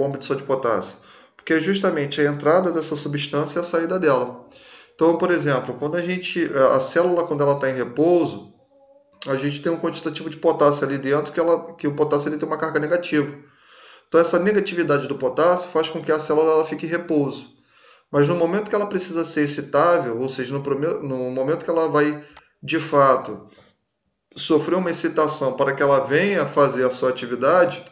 bomba de sódio de potássio? Porque é justamente a entrada dessa substância e a saída dela. Então, por exemplo, quando a célula, quando ela está em repouso, a gente tem um quantitativo de potássio ali dentro que o potássio ele tem uma carga negativa. Então, essa negatividade do potássio faz com que a célula ela fique em repouso. Mas no momento que ela precisa ser excitável, ou seja, no momento que ela vai, de fato, sofrer uma excitação para que ela venha fazer a sua atividade,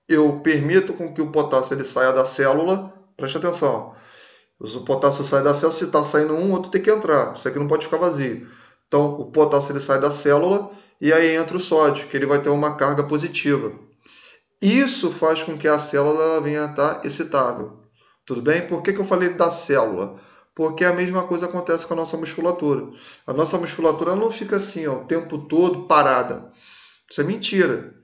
eu permito com que o potássio ele saia da célula. Preste atenção. O potássio sai da célula, se está saindo um, outro tem que entrar. Isso aqui não pode ficar vazio. Então, o potássio ele sai da célula e aí entra o sódio, que ele vai ter uma carga positiva. Isso faz com que a célula ela venha a estar excitável. Tudo bem? Por que eu falei da célula? Porque a mesma coisa acontece com a nossa musculatura. A nossa musculatura não fica assim, ó, o tempo todo parada. Isso é mentira.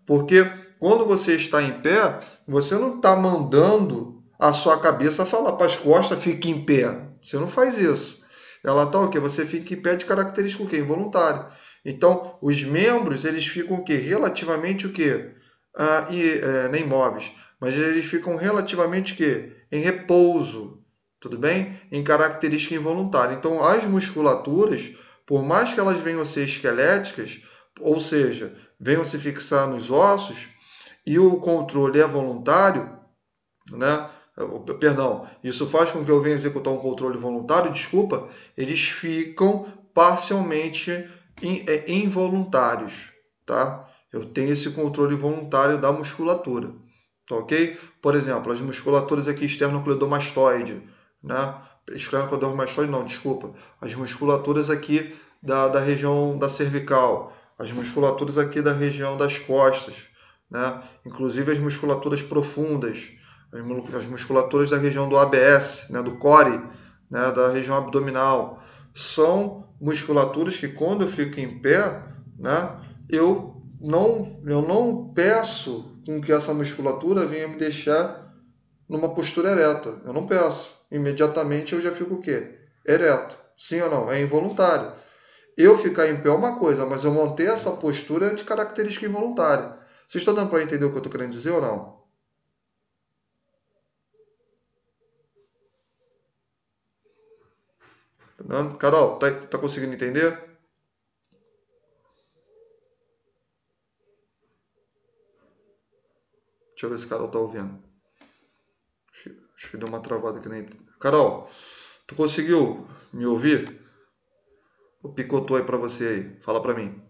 Porque quando você está em pé, você não está mandando a sua cabeça falar para as costas, fique em pé. Você não faz isso. Ela está o quê? Você fica em pé de característica o quê? Involuntária. Então, os membros, eles ficam o quê? Relativamente o quê? Nem imóveis. Mas eles ficam relativamente o quê? Em repouso. Tudo bem? Em característica involuntária. Então, as musculaturas, por mais que elas venham a ser esqueléticas, ou seja, venham se fixar nos ossos, e o controle é voluntário, né? Perdão, isso faz com que eu venha executar um controle voluntário, desculpa, eles ficam parcialmente involuntários, tá? Eu tenho esse controle voluntário da musculatura, tá ok? Por exemplo, as musculaturas aqui esternocleidomastoide, né? Esternocleidomastoide não, desculpa. As musculaturas aqui da região da cervical, as musculaturas aqui da região das costas, né? Inclusive as musculaturas profundas, as musculaturas da região do ABS, né? Do core, né? Da região abdominal. São musculaturas que quando eu fico em pé, né? Eu não peço com que essa musculatura venha me deixar numa postura ereta. Eu não peço. Imediatamente eu já fico o quê? Ereto. Sim ou não? É involuntário. Eu ficar em pé é uma coisa, mas eu manter essa postura é de característica involuntária. Vocês estão dando para entender o que eu estou querendo dizer ou não? Não? Carol, tá conseguindo entender? Deixa eu ver se Carol tá ouvindo. Acho que deu uma travada aqui na... Carol, tu conseguiu me ouvir? O picotou aí para você aí. Fala para mim.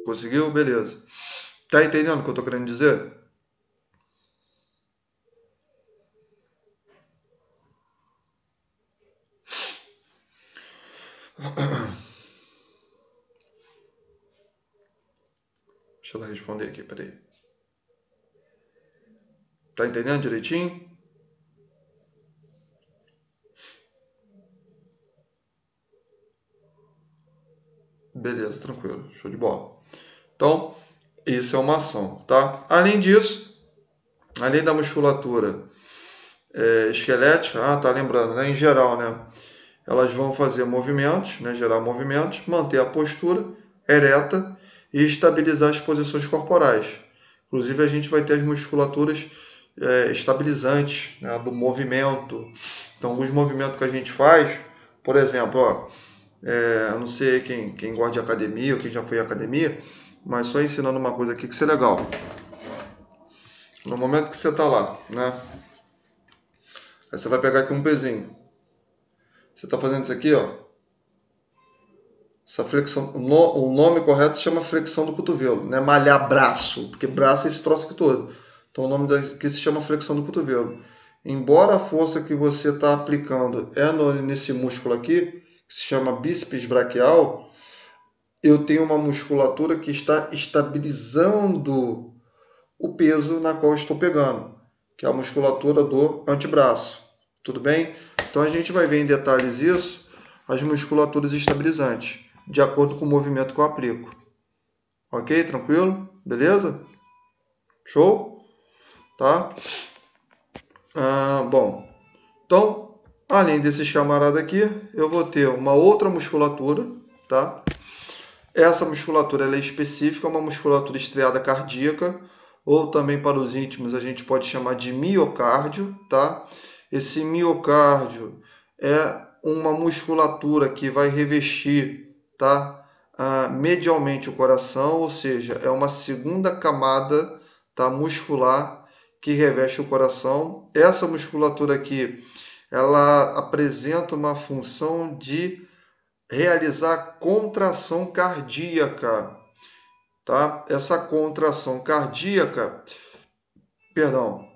Conseguiu? Beleza. Tá entendendo o que eu tô querendo dizer? Deixa ela responder aqui, peraí. Tá entendendo direitinho? Beleza, tranquilo. Show de bola. Então, isso é uma ação, tá? Além disso, além da musculatura esquelética, tá lembrando, né? Em geral, né? Elas vão fazer movimentos, né? Gerar movimentos, manter a postura ereta e estabilizar as posições corporais. Inclusive, a gente vai ter as musculaturas estabilizantes, né? Do movimento. Então, alguns movimentos que a gente faz, por exemplo, ó, eu não sei quem gosta de academia ou quem já foi à academia, mas só ensinando uma coisa aqui que isso é legal. No momento que você está lá, né? Aí você vai pegar aqui um pezinho. Você está fazendo isso aqui, ó. Essa flexão, o nome correto se chama flexão do cotovelo, não é malhar braço, porque braço é esse troço aqui todo. Então o nome daqui se chama flexão do cotovelo. Embora a força que você está aplicando nesse músculo aqui, que se chama bíceps braquial, eu tenho uma musculatura que está estabilizando o peso na qual eu estou pegando, que é a musculatura do antebraço. Tudo bem? Então a gente vai ver em detalhes isso, as musculaturas estabilizantes, de acordo com o movimento que eu aplico. Ok? Tranquilo? Beleza? Show? Tá? Bom, então, além desses camaradas aqui, eu vou ter uma outra musculatura, tá? Essa musculatura ela é específica, uma musculatura estriada cardíaca, ou também para os íntimos a gente pode chamar de miocárdio, tá? Esse miocárdio é uma musculatura que vai revestir, tá? Medialmente o coração, ou seja, é uma segunda camada, tá? Muscular que reveste o coração. Essa musculatura aqui, ela apresenta uma função de realizar contração cardíaca, tá? Essa contração cardíaca, perdão,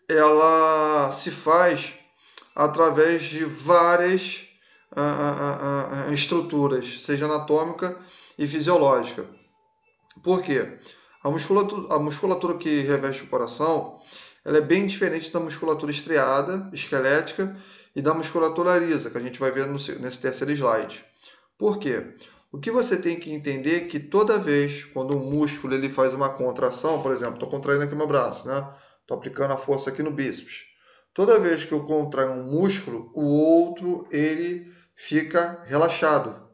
ela se faz através de várias estruturas, seja anatômica e fisiológica. Por quê? A musculatura que reveste o coração, ela é bem diferente da musculatura estriada, esquelética, e da musculatura lisa, que a gente vai ver nesse terceiro slide. Por quê? O que você tem que entender é que toda vez quando um músculo ele faz uma contração, por exemplo, estou contraindo aqui meu braço, né? Estou aplicando a força aqui no bíceps. Toda vez que eu contraio um músculo, o outro ele fica relaxado.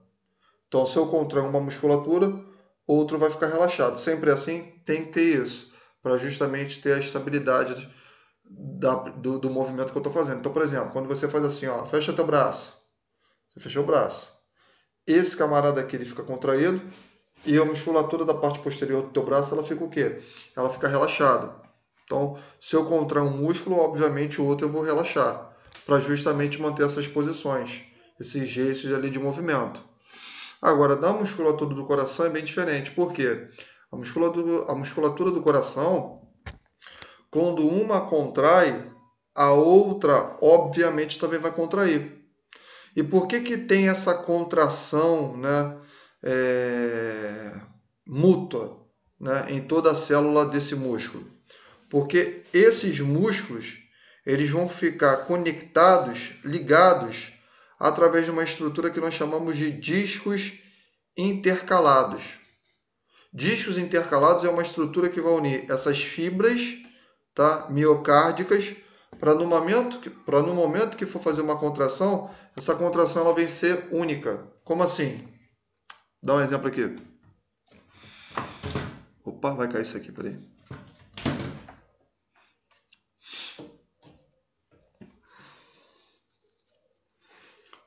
Então, se eu contrair uma musculatura, outro vai ficar relaxado. Sempre assim, tem que ter isso, para justamente ter a estabilidade do movimento que eu estou fazendo. Então, por exemplo, quando você faz assim, ó, fecha teu braço, você fechou o braço. Esse camarada aqui ele fica contraído e a musculatura da parte posterior do teu braço ela fica o quê? Ela fica relaxada. Então, se eu contrair um músculo, obviamente o outro eu vou relaxar, para justamente manter essas posições, esses gestos ali de movimento. Agora, da musculatura do coração é bem diferente. Por quê? A musculatura do coração, quando uma contrai, a outra, obviamente, também vai contrair. E por que que tem essa contração, né, é, mútua, né, em toda a célula desse músculo? Porque esses músculos, eles vão ficar conectados, ligados, através de uma estrutura que nós chamamos de discos intercalados. Discos intercalados é uma estrutura que vai unir essas fibras, tá, miocárdicas, para no momento que for fazer uma contração, essa contração ela vem ser única. Como assim? Dá um exemplo aqui. Opa, vai cair isso aqui, peraí.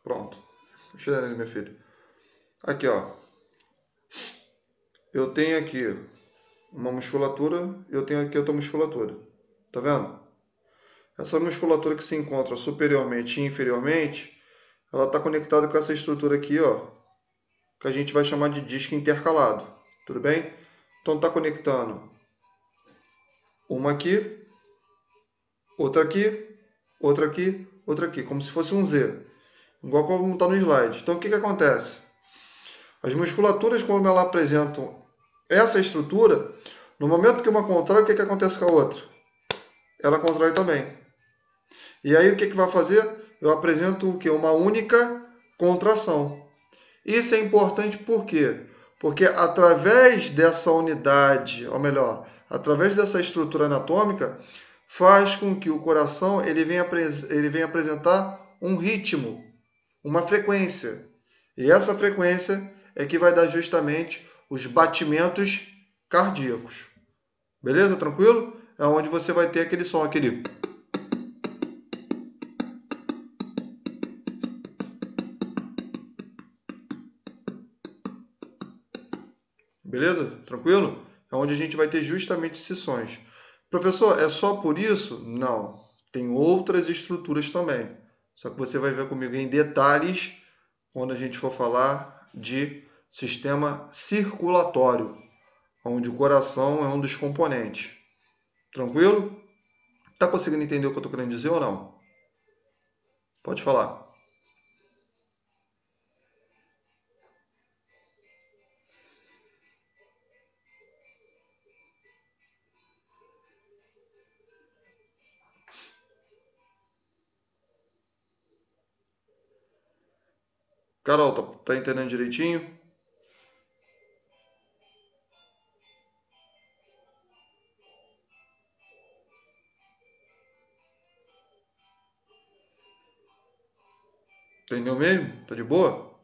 Pronto. Deixa eu ver, meu filho. Aqui, ó. Eu tenho aqui uma musculatura, eu tenho aqui outra musculatura. Tá vendo? Essa musculatura que se encontra superiormente e inferiormente, ela está conectada com essa estrutura aqui, ó, que a gente vai chamar de disco intercalado. Tudo bem? Então está conectando uma aqui, outra aqui, outra aqui, outra aqui, como se fosse um Z, igual como está no slide. Então o que que acontece? As musculaturas, como elas apresentam essa estrutura, no momento que uma contrai, o que que acontece com a outra? Ela contrai também. E aí o que que vai fazer? Eu apresento o que? Uma única contração. Isso é importante por quê? Porque através dessa unidade, ou melhor, através dessa estrutura anatômica, faz com que o coração ele venha apresentar um ritmo, uma frequência. E essa frequência é que vai dar justamente os batimentos cardíacos. Beleza? Tranquilo? É onde você vai ter aquele som, aquele. Beleza? Tranquilo? É onde a gente vai ter justamente esses sons. Professor, é só por isso? Não. Tem outras estruturas também. Só que você vai ver comigo em detalhes quando a gente for falar de sistema circulatório, onde o coração é um dos componentes. Tranquilo? Tá conseguindo entender o que eu estou querendo dizer ou não? Pode falar. Carol, tá entendendo direitinho? Entendeu mesmo? Tá de boa?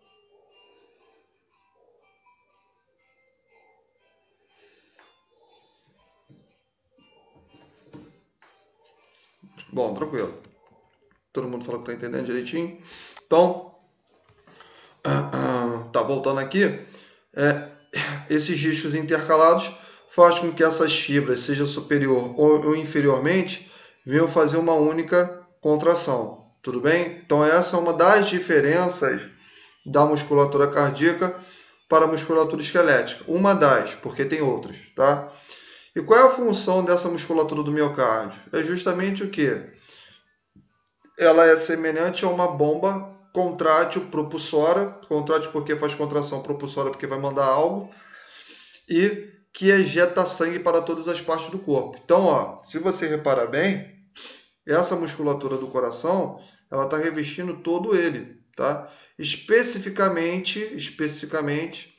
Bom, tranquilo. Todo mundo falou que está entendendo direitinho. Então, tá voltando aqui. É, esses discos intercalados faz com que essas fibras, seja superior ou inferiormente, venham fazer uma única contração. Tudo bem? Então essa é uma das diferenças da musculatura cardíaca para a musculatura esquelética. Uma das, porque tem outras, tá? E qual é a função dessa musculatura do miocárdio? É justamente o que? Ela é semelhante a uma bomba contrátil propulsora, contrátil porque faz contração, propulsora porque vai mandar algo, e que ejeta sangue para todas as partes do corpo. Então, ó, se você reparar bem, essa musculatura do coração, ela está revestindo todo ele, tá? Especificamente,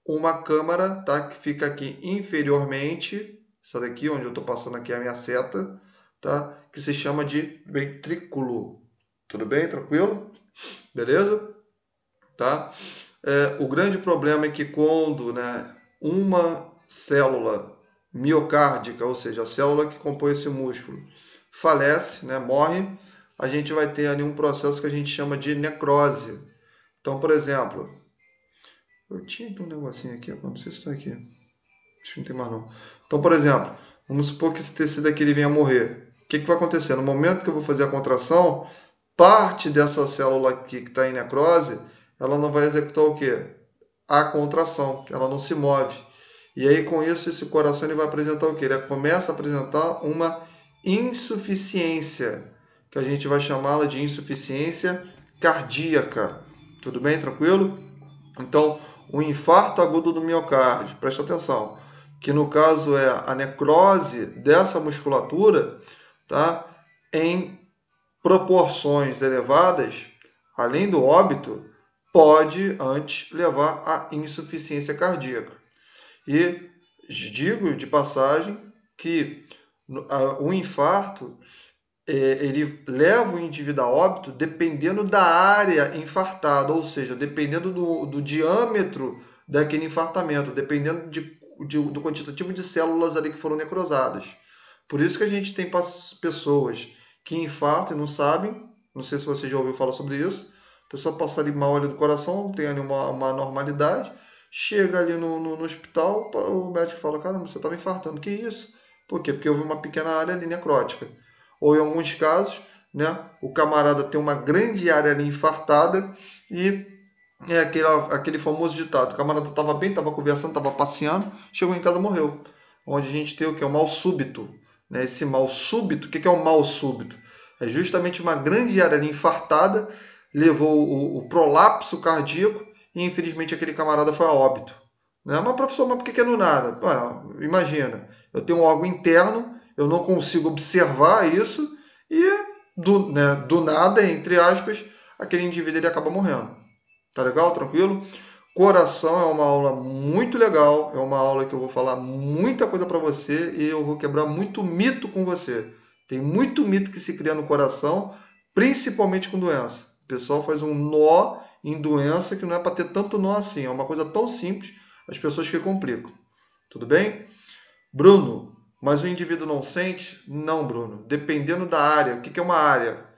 uma câmara, tá? Que fica aqui inferiormente, essa daqui, onde eu estou passando aqui a minha seta, tá? Que se chama de ventrículo. Tudo bem? Tranquilo? Beleza? Tá? O grande problema é que quando, né, uma célula miocárdica, ou seja, a célula que compõe esse músculo, falece, né, morre, a gente vai ter ali um processo que a gente chama de necrose. Então, por exemplo, eu tinha aqui um negocinho aqui, não sei se está aqui. Acho que não tem mais não. Então, por exemplo, vamos supor que esse tecido aqui ele venha a morrer. O que, que vai acontecer? No momento que eu vou fazer a contração, parte dessa célula aqui que está em necrose, ela não vai executar o quê? A contração, ela não se move. E aí, com isso, esse coração ele vai apresentar o quê? Ele começa a apresentar uma insuficiência, que a gente vai chamá-la de insuficiência cardíaca. Tudo bem? Tranquilo? Então, o infarto agudo do miocárdio, presta atenção, que no caso é a necrose dessa musculatura, tá? Em proporções elevadas, além do óbito, pode antes levar à insuficiência cardíaca. E digo de passagem que o infarto ele leva o indivíduo a óbito dependendo da área infartada, ou seja, dependendo do diâmetro daquele infartamento, dependendo do quantitativo de células ali que foram necrosadas. Por isso que a gente tem pessoas que infartam e não sabem, não sei se você já ouviu falar sobre isso, a pessoa passa ali mal ali do coração, tem ali uma normalidade, chega ali no hospital, o médico fala, caramba, você estava infartando, que isso? Por quê? Porque houve uma pequena área ali necrótica. Ou em alguns casos, né, o camarada tem uma grande área ali infartada e é aquele famoso ditado, o camarada estava bem, estava conversando, estava passeando, chegou em casa e morreu. Onde a gente tem o que? O mal súbito. Né? Esse mal súbito, o que é o mal súbito? É justamente uma grande área ali infartada, levou o prolapso cardíaco e infelizmente aquele camarada foi a óbito. Não é uma profissão, mas por que é no nada? Imagina, eu tenho um órgão interno, eu não consigo observar isso e do nada, entre aspas, aquele indivíduo ele acaba morrendo. Tá legal? Tranquilo? Coração é uma aula muito legal, é uma aula que eu vou falar muita coisa para você e eu vou quebrar muito mito com você. Tem muito mito que se cria no coração, principalmente com doença. O pessoal faz um nó em doença que não é para ter tanto nó assim, é uma coisa tão simples, as pessoas que complicam. Tudo bem? Bruno, mas o indivíduo não sente? Não, Bruno. Dependendo da área, o que é uma área?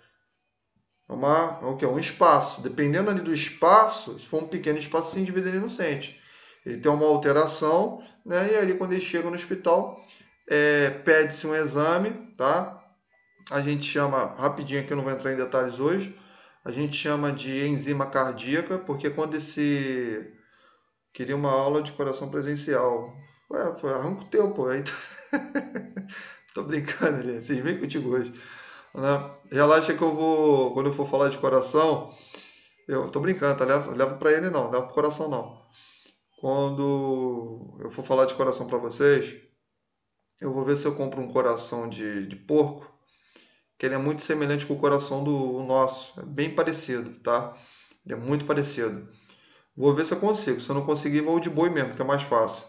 O que é um espaço. Dependendo ali do espaço, se for um pequeno espaço, o indivíduo ele não sente. Ele tem uma alteração, né? E aí quando ele chega no hospital, pede-se um exame, tá? A gente chama, rapidinho aqui, eu não vou entrar em detalhes hoje, a gente chama de enzima cardíaca, porque quando esse queria uma aula de coração presencial, ué, foi arranco teu, pô, aí tô brincando ali, vocês vêm contigo hoje, né? Relaxa que eu vou, quando eu for falar de coração, eu tô brincando, tá? Levo pra ele não, levo pro coração não. Quando eu for falar de coração pra vocês, eu vou ver se eu compro um coração de porco, que ele é muito semelhante com o coração do nosso. É bem parecido, tá? Ele é muito parecido. Vou ver se eu consigo. Se eu não conseguir, vou de boi mesmo, que é mais fácil.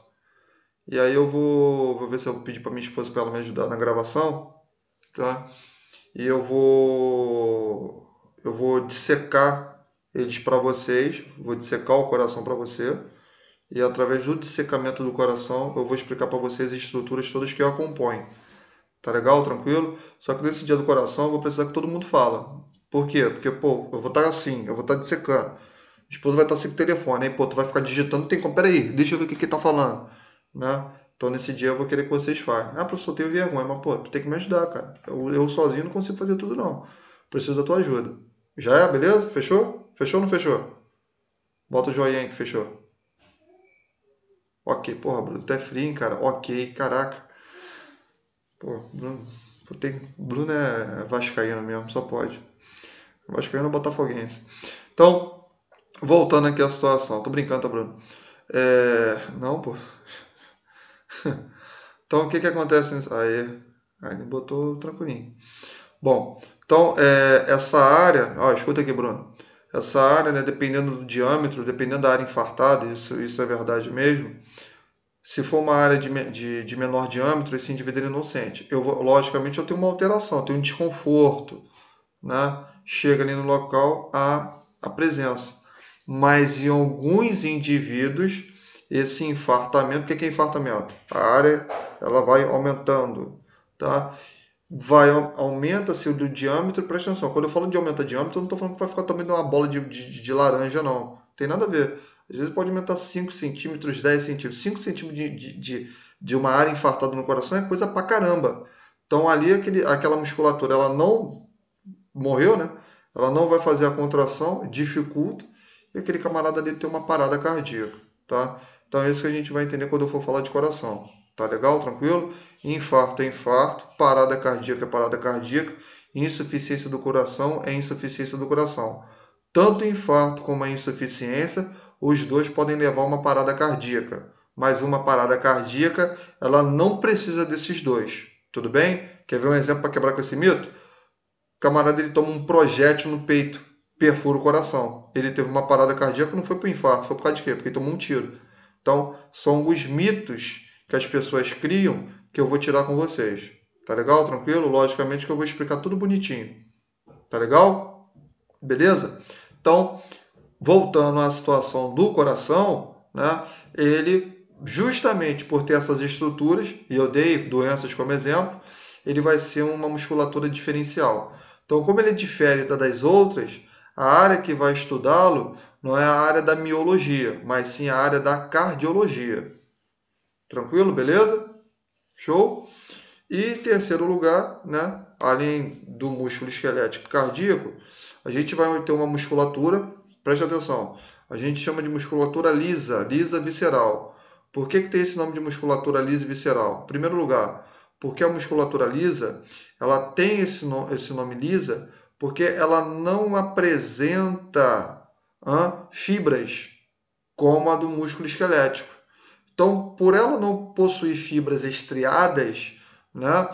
E aí eu vou ver se eu pedir pra minha esposa para ela me ajudar na gravação, tá? E eu vou dissecar eles para vocês, vou dissecar o coração para você. E através do dissecamento do coração, eu vou explicar para vocês as estruturas todas que o acompanham, Tá legal? Tranquilo? Só que nesse dia do coração eu vou precisar que todo mundo fala. Por quê? Porque, pô, eu vou estar assim, eu vou estar dissecando. A esposa vai estar sem o telefone, aí, pô, tu vai ficar digitando, tem como, peraí, deixa eu ver o que que tá falando, né? Então nesse dia eu vou querer que vocês falem. Ah, professor, eu tenho vergonha, mas, pô, tu tem que me ajudar, cara. Eu sozinho não consigo fazer tudo, não. Preciso da tua ajuda. Já é, beleza? Fechou? Fechou ou não fechou? Bota o joinha aí que fechou. Ok, porra, Bruno, tu é frio, hein, cara? Ok, caraca. Pô, Bruno, Bruno é vascaíno mesmo, só pode. Vascaíno é botafoguense. Então, voltando aqui à situação. Tô brincando, tá, Bruno? Não, pô. Então, o que que acontece nisso? Aí ele botou tranquilinho. Bom, então, essa área... Ó, escuta aqui, Bruno. Essa área, né, dependendo do diâmetro, dependendo da área infartada, isso é verdade mesmo. Se for uma área de menor diâmetro, esse indivíduo ele não sente. Logicamente, eu tenho uma alteração, eu tenho um desconforto, né? Chega ali no local a presença. Mas em alguns indivíduos, esse infartamento, o que é infartamento? A área ela vai aumentando, tá? Aumenta-se o do diâmetro, presta atenção. Quando eu falo de aumenta diâmetro, eu não estou falando que vai ficar também uma bola de laranja, não. Tem nada a ver. Às vezes pode aumentar 5 centímetros, 10 centímetros. 5 centímetros de uma área infartada no coração é coisa pra caramba. Então ali aquela musculatura, ela não morreu, né? Ela não vai fazer a contração, dificulta, e aquele camarada ali tem uma parada cardíaca, tá? Então é isso que a gente vai entender quando eu for falar de coração. Tá legal? Tranquilo? Infarto é infarto, parada cardíaca é parada cardíaca, insuficiência do coração é insuficiência do coração. Tanto o infarto como a insuficiência, os dois podem levar a uma parada cardíaca. Mas uma parada cardíaca, ela não precisa desses dois. Tudo bem? Quer ver um exemplo para quebrar com esse mito? O camarada ele toma um projétil no peito, perfura o coração. Ele teve uma parada cardíaca, não foi por infarto, foi por causa de quê? Porque ele tomou um tiro. Então, são os mitos que as pessoas criam que eu vou tirar com vocês. Tá legal? Tranquilo? Logicamente que eu vou explicar tudo bonitinho. Tá legal? Beleza? Então, voltando à situação do coração, né? Ele, justamente por ter essas estruturas, e eu dei doenças como exemplo, ele vai ser uma musculatura diferencial. Então, como ele difere das outras, a área que vai estudá-lo não é a área da miologia, mas sim a área da cardiologia. Tranquilo? Beleza? Show? E em terceiro lugar, né, além do músculo esquelético cardíaco, a gente vai ter uma musculatura, preste atenção, a gente chama de musculatura lisa, lisa visceral. Por que tem esse nome de musculatura lisa e visceral? Em primeiro lugar, porque a musculatura lisa, ela tem esse nome lisa, porque ela não apresenta fibras, como a do músculo esquelético. Então, por ela não possuir fibras estriadas, né,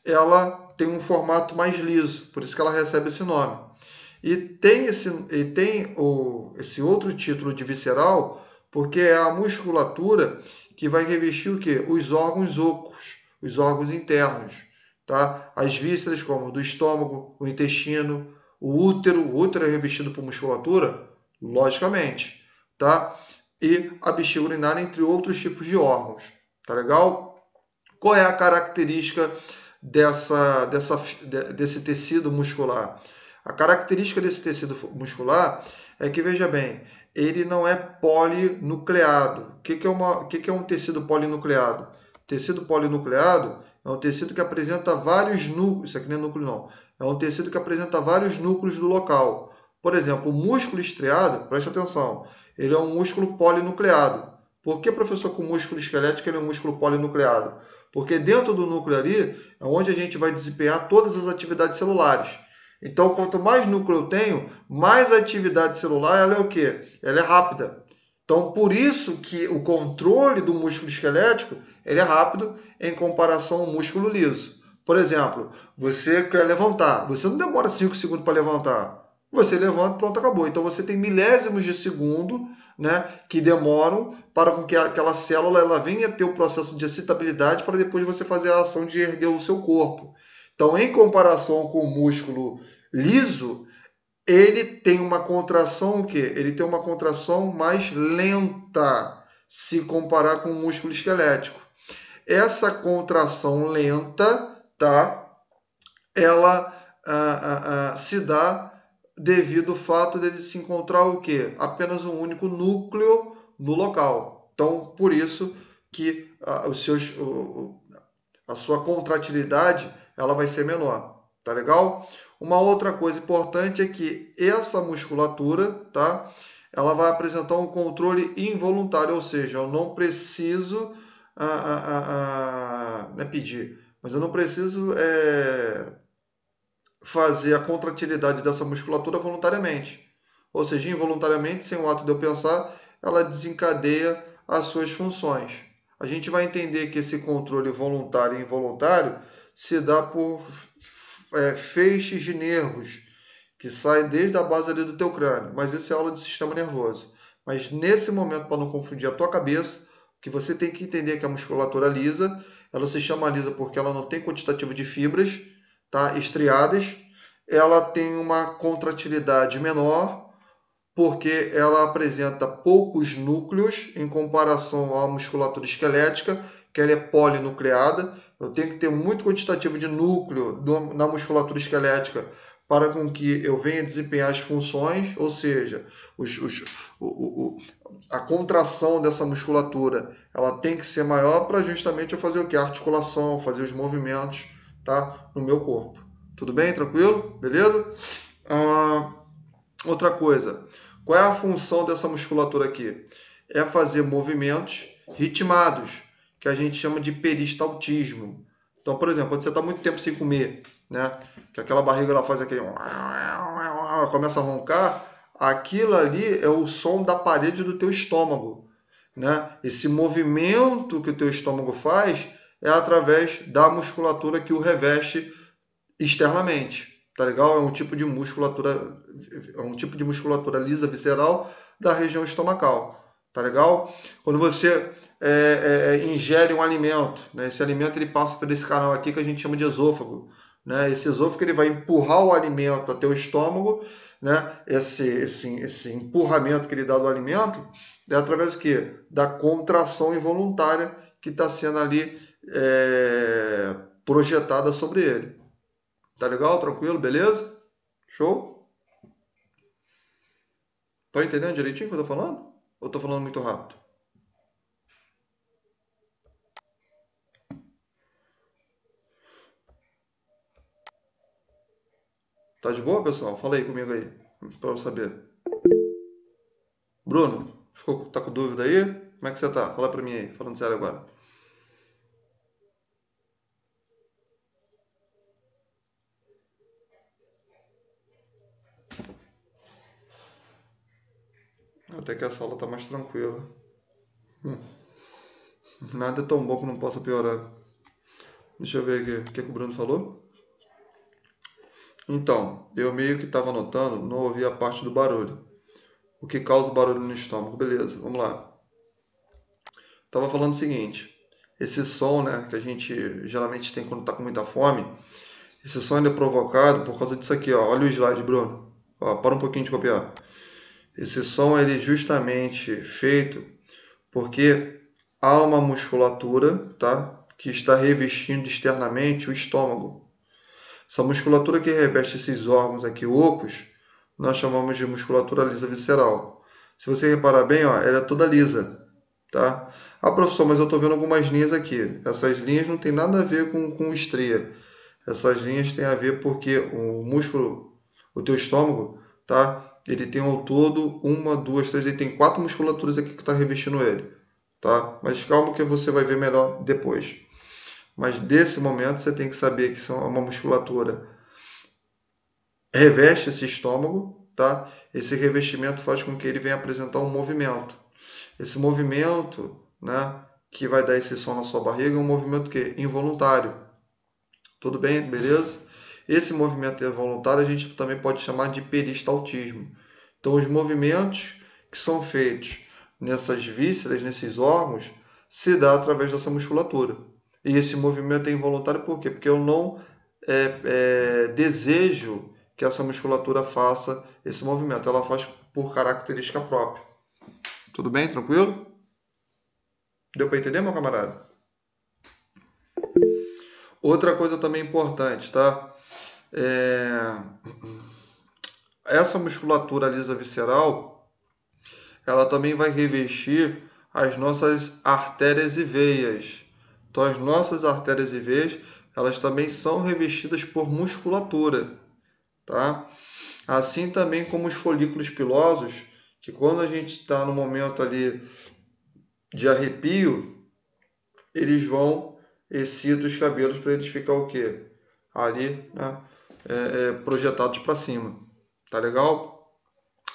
ela tem um formato mais liso, por isso que ela recebe esse nome. Esse outro título de visceral, porque é a musculatura que vai revestir o quê? Os órgãos ocos, os órgãos internos, tá? As vísceras, como o do estômago, o intestino, o útero é revestido por musculatura, logicamente, tá? E a bexiga urinária, entre outros tipos de órgãos. Tá legal? Qual é a característica desse tecido muscular? A característica desse tecido muscular é que, veja bem, ele não é polinucleado. O que é um tecido polinucleado? Tecido polinucleado é um tecido que apresenta vários núcleos. Isso aqui não é núcleo, não. É um tecido que apresenta vários núcleos do local. Por exemplo, o músculo estriado, preste atenção, ele é um músculo polinucleado. Por que, professor, com músculo esquelético ele é um músculo polinucleado? Porque dentro do núcleo ali é onde a gente vai desempenhar todas as atividades celulares. Então, quanto mais núcleo eu tenho, mais atividade celular ela é o quê? Ela é rápida. Então, por isso que o controle do músculo esquelético ele é rápido em comparação ao músculo liso. Por exemplo, você quer levantar, você não demora 5 segundos para levantar. Você levanta e pronto, acabou. Então você tem milésimos de segundo, né, que demoram para com que aquela célula ela venha ter o processo de excitabilidade para depois você fazer a ação de erguer o seu corpo. Então, em comparação com o músculo liso, ele tem uma contração o quê? Ele tem uma contração mais lenta se comparar com o músculo esquelético. Essa contração lenta, tá? Ela se dá devido ao fato dele se encontrar o quê? Apenas um único núcleo no local. Então, por isso que a sua contratilidade ela vai ser menor, tá legal? Uma outra coisa importante é que essa musculatura, tá? Ela vai apresentar um controle involuntário, ou seja, eu não preciso não é pedir, mas eu não preciso fazer a contratilidade dessa musculatura voluntariamente. Ou seja, involuntariamente, sem o ato de eu pensar, ela desencadeia as suas funções. A gente vai entender que esse controle voluntário e involuntário se dá por feixes de nervos que saem desde a base ali do teu crânio, mas isso é aula de sistema nervoso. Mas nesse momento, para não confundir a tua cabeça, que você tem que entender que a musculatura lisa, ela se chama lisa porque ela não tem quantitativo de fibras, tá, estriadas, ela tem uma contratilidade menor, porque ela apresenta poucos núcleos em comparação à musculatura esquelética, que ela é polinucleada. Eu tenho que ter muito quantitativo de núcleo na musculatura esquelética para com que eu venha desempenhar as funções, ou seja, a contração dessa musculatura ela tem que ser maior para justamente eu fazer o que? A articulação, fazer os movimentos, tá? No meu corpo. Tudo bem? Tranquilo? Beleza? Outra coisa, qual é a função dessa musculatura aqui? É fazer movimentos ritmados, que a gente chama de peristaltismo. Então, por exemplo, quando você está muito tempo sem comer, né? Que aquela barriga ela faz aquele... ela começa a roncar, aquilo ali é o som da parede do teu estômago, né? Esse movimento que o teu estômago faz é através da musculatura que o reveste externamente, tá legal? É um tipo de musculatura lisa visceral da região estomacal, tá legal? Quando você ingere um alimento, né? Esse alimento ele passa por esse canal aqui que a gente chama de esôfago, né? Esse esôfago ele vai empurrar o alimento até o estômago, né? Esse empurramento que ele dá do alimento é através do quê? Da contração involuntária que está sendo ali projetada sobre ele. Tá legal? Tranquilo? Beleza? Show? Tá entendendo direitinho o que eu tô falando? Ou tô falando muito rápido? Tá de boa, pessoal? Fala aí comigo aí, pra eu saber. Bruno, tá com dúvida aí? Como é que você tá? Fala pra mim aí, falando sério agora. Até que a sala tá mais tranquila. Nada é tão bom que não possa piorar. Deixa eu ver aqui. O que o Bruno falou? Então, eu meio que tava anotando, não ouvi a parte do barulho. O que causa barulho no estômago? Beleza, vamos lá. Tava falando o seguinte, esse som, né, que a gente geralmente tem quando tá com muita fome, esse som ele é provocado por causa disso aqui, ó. Olha o slide, Bruno. Ó, para um pouquinho de copiar. Esse som ele é justamente feito porque há uma musculatura, tá, que está revestindo externamente o estômago. Essa musculatura que reveste esses órgãos aqui ocos, nós chamamos de musculatura lisa visceral. Se você reparar bem, ó, ela é toda lisa, tá? Ah, professor, mas eu estou vendo algumas linhas aqui. Essas linhas não tem nada a ver com estria. Essas linhas têm a ver porque o músculo, o teu estômago, tá? Ele tem ao todo uma, duas, três, ele tem quatro musculaturas aqui que está revestindo ele, tá? Mas calma que você vai ver melhor depois. Mas desse momento você tem que saber que são uma musculatura reveste esse estômago, tá? Esse revestimento faz com que ele venha apresentar um movimento. Esse movimento, né, que vai dar esse som na sua barriga é um movimento que involuntário. Tudo bem? Beleza? Esse movimento involuntário a gente também pode chamar de peristaltismo. Então, os movimentos que são feitos nessas vísceras, nesses órgãos, se dá através dessa musculatura. E esse movimento é involuntário por quê? Porque eu não desejo que essa musculatura faça esse movimento. Ela faz por característica própria. Tudo bem? Tranquilo? Deu para entender, meu camarada? Outra coisa também importante, tá? É, essa musculatura lisa visceral, ela também vai revestir as nossas artérias e veias. Então, as nossas artérias e veias, elas também são revestidas por musculatura, tá? Assim também como os folículos pilosos, que quando a gente está no momento ali de arrepio, eles vão excitar os cabelos para eles ficar o quê? Ali, né? Projetados para cima. Tá legal?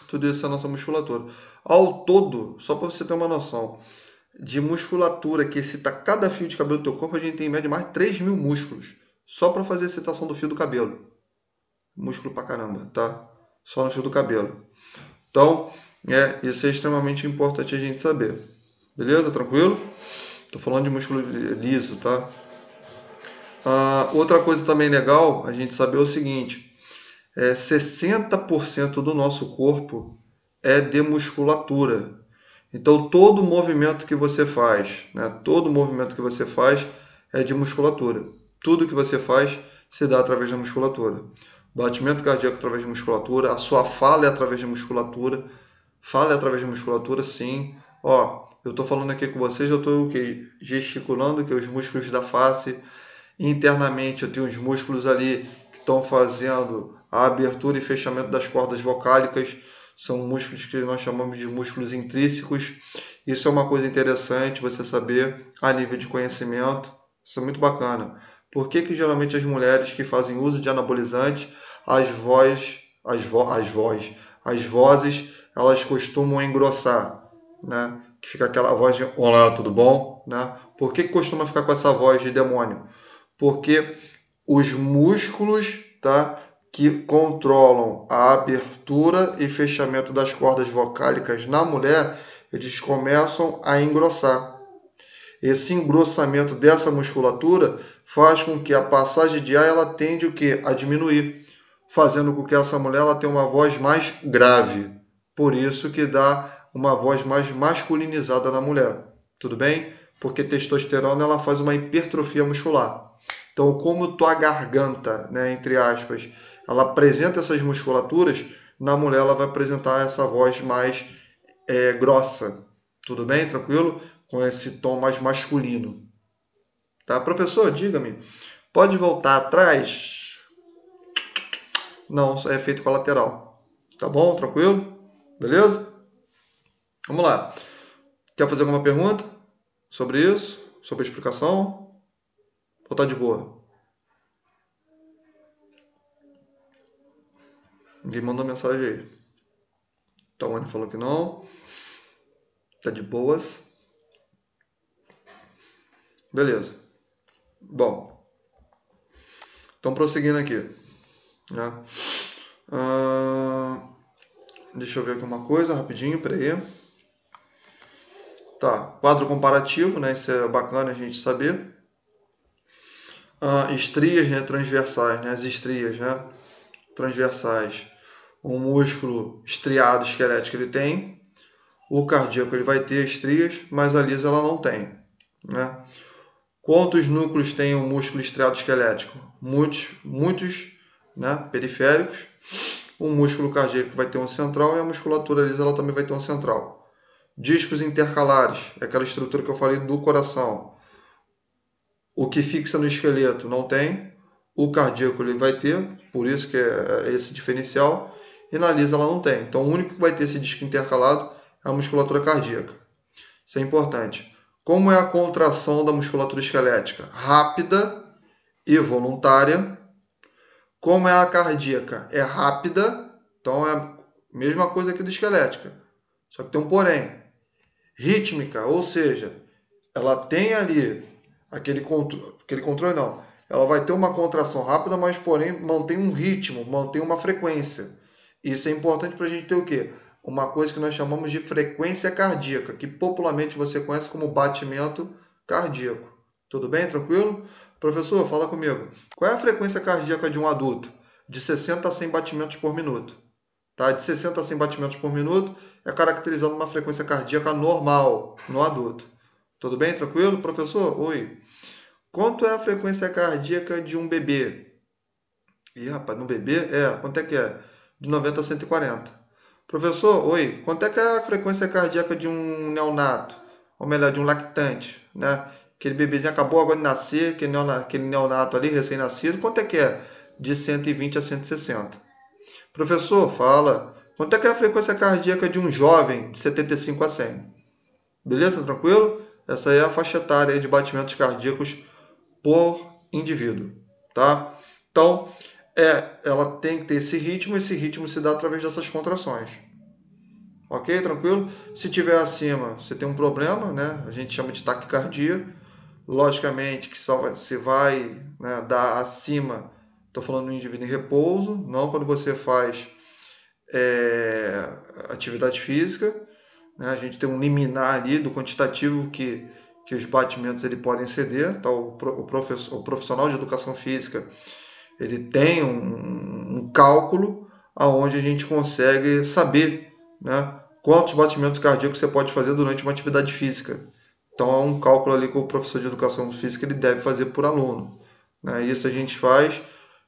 Tudo isso é a nossa musculatura. Ao todo, só para você ter uma noção, de musculatura que excita cada fio de cabelo do teu corpo, a gente tem em média mais de 3.000 músculos. Só para fazer a excitação do fio do cabelo. Músculo pra caramba, tá? Só no fio do cabelo. Então, isso é extremamente importante a gente saber. Beleza? Tranquilo? Tô falando de músculo liso, tá? Outra coisa também legal a gente saber é o seguinte: 60% do nosso corpo é de musculatura. Então, todo movimento que você faz, né, todo movimento que você faz é de musculatura. Tudo que você faz se dá através da musculatura. Batimento cardíaco através de musculatura, a sua fala é através de musculatura. Fala é através de musculatura, sim. Ó, eu estou falando aqui com vocês, eu estou gesticulando que os músculos da face. Internamente eu tenho os músculos ali que estão fazendo a abertura e fechamento das cordas vocálicas. São músculos que nós chamamos de músculos intrínsecos. Isso é uma coisa interessante você saber a nível de conhecimento. Isso é muito bacana. Por que que geralmente as mulheres que fazem uso de anabolizante, as vozes, elas costumam engrossar, né? Que fica aquela voz de olá, tudo bom, né? Por que que costuma ficar com essa voz de demônio? Porque os músculos, tá, que controlam a abertura e fechamento das cordas vocálicas na mulher, eles começam a engrossar. Esse engrossamento dessa musculatura faz com que a passagem de ar ela tende o quê? A diminuir, fazendo com que essa mulher ela tenha uma voz mais grave. Por isso que dá uma voz mais masculinizada na mulher. Tudo bem? Porque testosterona ela faz uma hipertrofia muscular. Então, como tua garganta, né, entre aspas, ela apresenta essas musculaturas, na mulher ela vai apresentar essa voz mais grossa. Tudo bem? Tranquilo? Com esse tom mais masculino. Tá? Professor, diga-me, pode voltar atrás? Não, é efeito colateral. Tá bom? Tranquilo? Beleza? Vamos lá. Quer fazer alguma pergunta sobre isso? Sobre a explicação? Ou tá de boa? Ninguém mandou mensagem aí. Tawane falou que não. Tá de boas. Beleza. Bom, então prosseguindo aqui. Né? Deixa eu ver aqui uma coisa rapidinho, peraí. Tá, quadro comparativo, né? Isso é bacana a gente saber. Estrias, né? Transversais, né? As estrias, né? Transversais. O músculo estriado esquelético ele tem. O cardíaco ele vai ter estrias, mas a lisa ela não tem, né? Quantos núcleos tem o músculo estriado esquelético? Muitos, né? Periféricos. O músculo cardíaco vai ter um central e a musculatura lisa ela também vai ter um central. Discos intercalares, é aquela estrutura que eu falei do coração. O que fixa no esqueleto não tem. O cardíaco ele vai ter, por isso que é esse diferencial. E na lisa ela não tem. Então o único que vai ter esse disco intercalado é a musculatura cardíaca. Isso é importante. Como é a contração da musculatura esquelética? Rápida e voluntária. Como é a cardíaca? É rápida, então é a mesma coisa que do esquelética. Só que tem um porém. Rítmica, ou seja, ela tem ali aquele controle não. Ela vai ter uma contração rápida, mas porém mantém um ritmo, mantém uma frequência. Isso é importante para a gente ter o quê? Uma coisa que nós chamamos de frequência cardíaca, que popularmente você conhece como batimento cardíaco. Tudo bem? Tranquilo? Professor, fala comigo. Qual é a frequência cardíaca de um adulto? De 60 a 100 batimentos por minuto. Tá? De 60 a 100 batimentos por minuto é caracterizando uma frequência cardíaca normal no adulto. Tudo bem? Tranquilo? Professor? Oi. Quanto é a frequência cardíaca de um bebê? Ih, rapaz, no bebê? Quanto é que é? De 90 a 140. Professor, oi, quanto é que é a frequência cardíaca de um neonato? Ou melhor, de um lactante, né? Aquele bebezinho acabou agora de nascer, aquele neonato ali, recém-nascido, quanto é que é? De 120 a 160. Professor, fala, quanto é que é a frequência cardíaca de um jovem de 75 a 100? Beleza? Tranquilo? Essa é a faixa etária de batimentos cardíacos por indivíduo, tá? Então, ela tem que ter esse ritmo se dá através dessas contrações. Ok? Tranquilo? Se tiver acima, você tem um problema, né? A gente chama de taquicardia. Logicamente que só se vai, né, dar acima, estou falando no indivíduo em repouso, não quando você faz atividade física, né? A gente tem um limiar ali do quantitativo que os batimentos ele podem ceder. Então, o profissional de educação física ele tem um cálculo aonde a gente consegue saber, né, quantos batimentos cardíacos você pode fazer durante uma atividade física. Então, é um cálculo ali que o professor de educação física ele deve fazer por aluno. Né? Isso a gente faz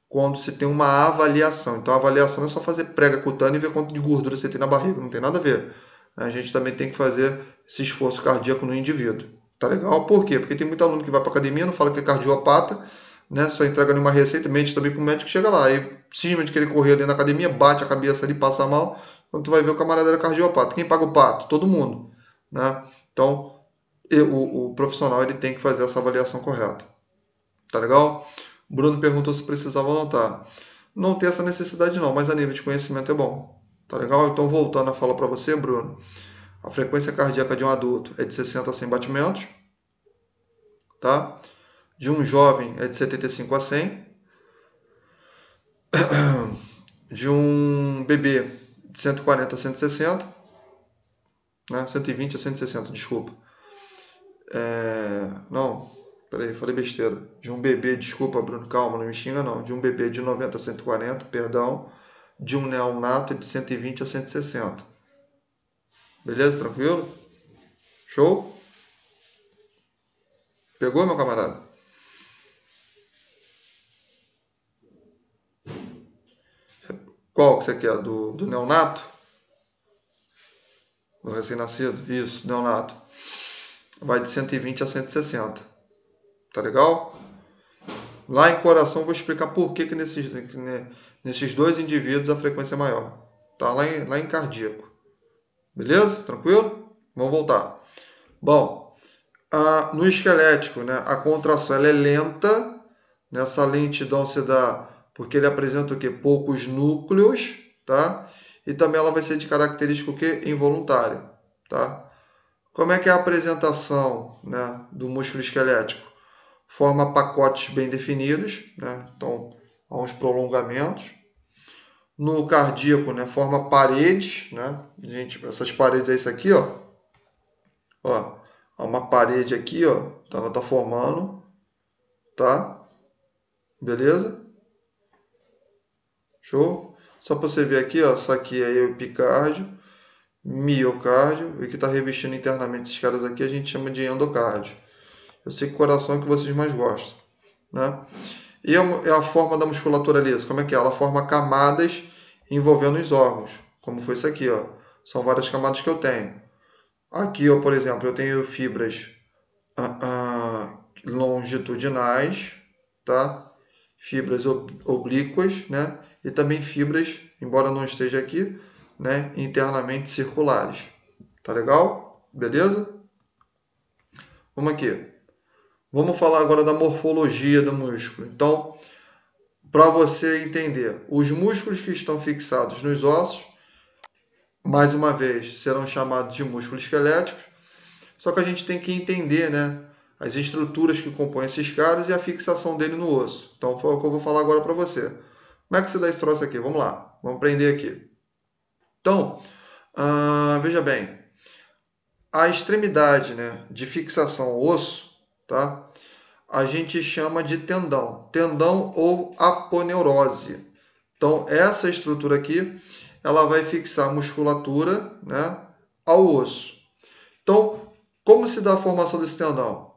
quando se tem uma avaliação. Então, a avaliação não é só fazer prega cutânea e ver quanto de gordura você tem na barriga, não tem nada a ver. A gente também tem que fazer esse esforço cardíaco no indivíduo. Tá legal? Por quê? Porque tem muito aluno que vai para academia, não fala que é cardiopata, né? Só entrega uma receita, mente também com o médico chega lá. Aí, cisma de querer correr ali na academia, bate a cabeça ali, passa mal. Quando tu vai ver o camarada era cardiopata. Quem paga o pato? Todo mundo. Né? Então, o profissional ele tem que fazer essa avaliação correta. Tá legal? O Bruno perguntou se precisava anotar. Não tem essa necessidade não, mas a nível de conhecimento é bom. Tá legal? Então, voltando a falar para você, Bruno, a frequência cardíaca de um adulto é de 60 a 100 batimentos, tá? De um jovem é de 75 a 100, de um bebê de 140 a 160, né? 120 a 160, desculpa. Não, peraí, falei besteira. De um bebê, desculpa, Bruno, calma, não me xinga não. De um bebê de 90 a 140, perdão. De um neonato de 120 a 160. Beleza? Tranquilo? Show? Pegou, meu camarada? Qual que você quer? Do neonato? Do recém-nascido? Isso, neonato. Vai de 120 a 160. Tá legal? Lá em coração eu vou explicar por que nesses dois indivíduos a frequência é maior. Tá? Lá em cardíaco. Beleza? Tranquilo? Vamos voltar. Bom, no esquelético, né, a contração ela é lenta. Nessa lentidão se dá porque ele apresenta o quê? Poucos núcleos, tá? E também ela vai ser de característica o quê? Involuntária, tá? Como é que é a apresentação, né, do músculo esquelético? Forma pacotes bem definidos, né? Então, há uns prolongamentos. No cardíaco, né, forma paredes, né? Gente, essas paredes é isso aqui, ó. Ó, há uma parede aqui, ó. Então ela tá formando, tá? Beleza? Show? Só para você ver aqui, ó, isso aqui é o epicárdio, miocárdio, e o que está revestindo internamente esses caras aqui a gente chama de endocárdio. Eu sei que o coração é o que vocês mais gostam, né? E a forma da musculatura lisa, como é que é? Ela forma camadas envolvendo os órgãos, como foi isso aqui, ó. São várias camadas que eu tenho. Aqui, ó, por exemplo, eu tenho fibras longitudinais, tá? Fibras oblíquas, né? E também fibras, embora não esteja aqui, né? Internamente circulares. Tá legal? Beleza? Vamos aqui. Vamos falar agora da morfologia do músculo. Então, para você entender, os músculos que estão fixados nos ossos, mais uma vez, serão chamados de músculos esqueléticos. Só que a gente tem que entender, né, as estruturas que compõem esses caras e a fixação dele no osso. Então, foi o que eu vou falar agora para você. Como é que se dá esse troço aqui? Vamos lá, vamos aprender aqui. Então, veja bem, a extremidade, né, de fixação ao osso, tá? A gente chama de tendão ou aponeurose. Então, essa estrutura aqui, ela vai fixar a musculatura, né, ao osso. Então, como se dá a formação desse tendão?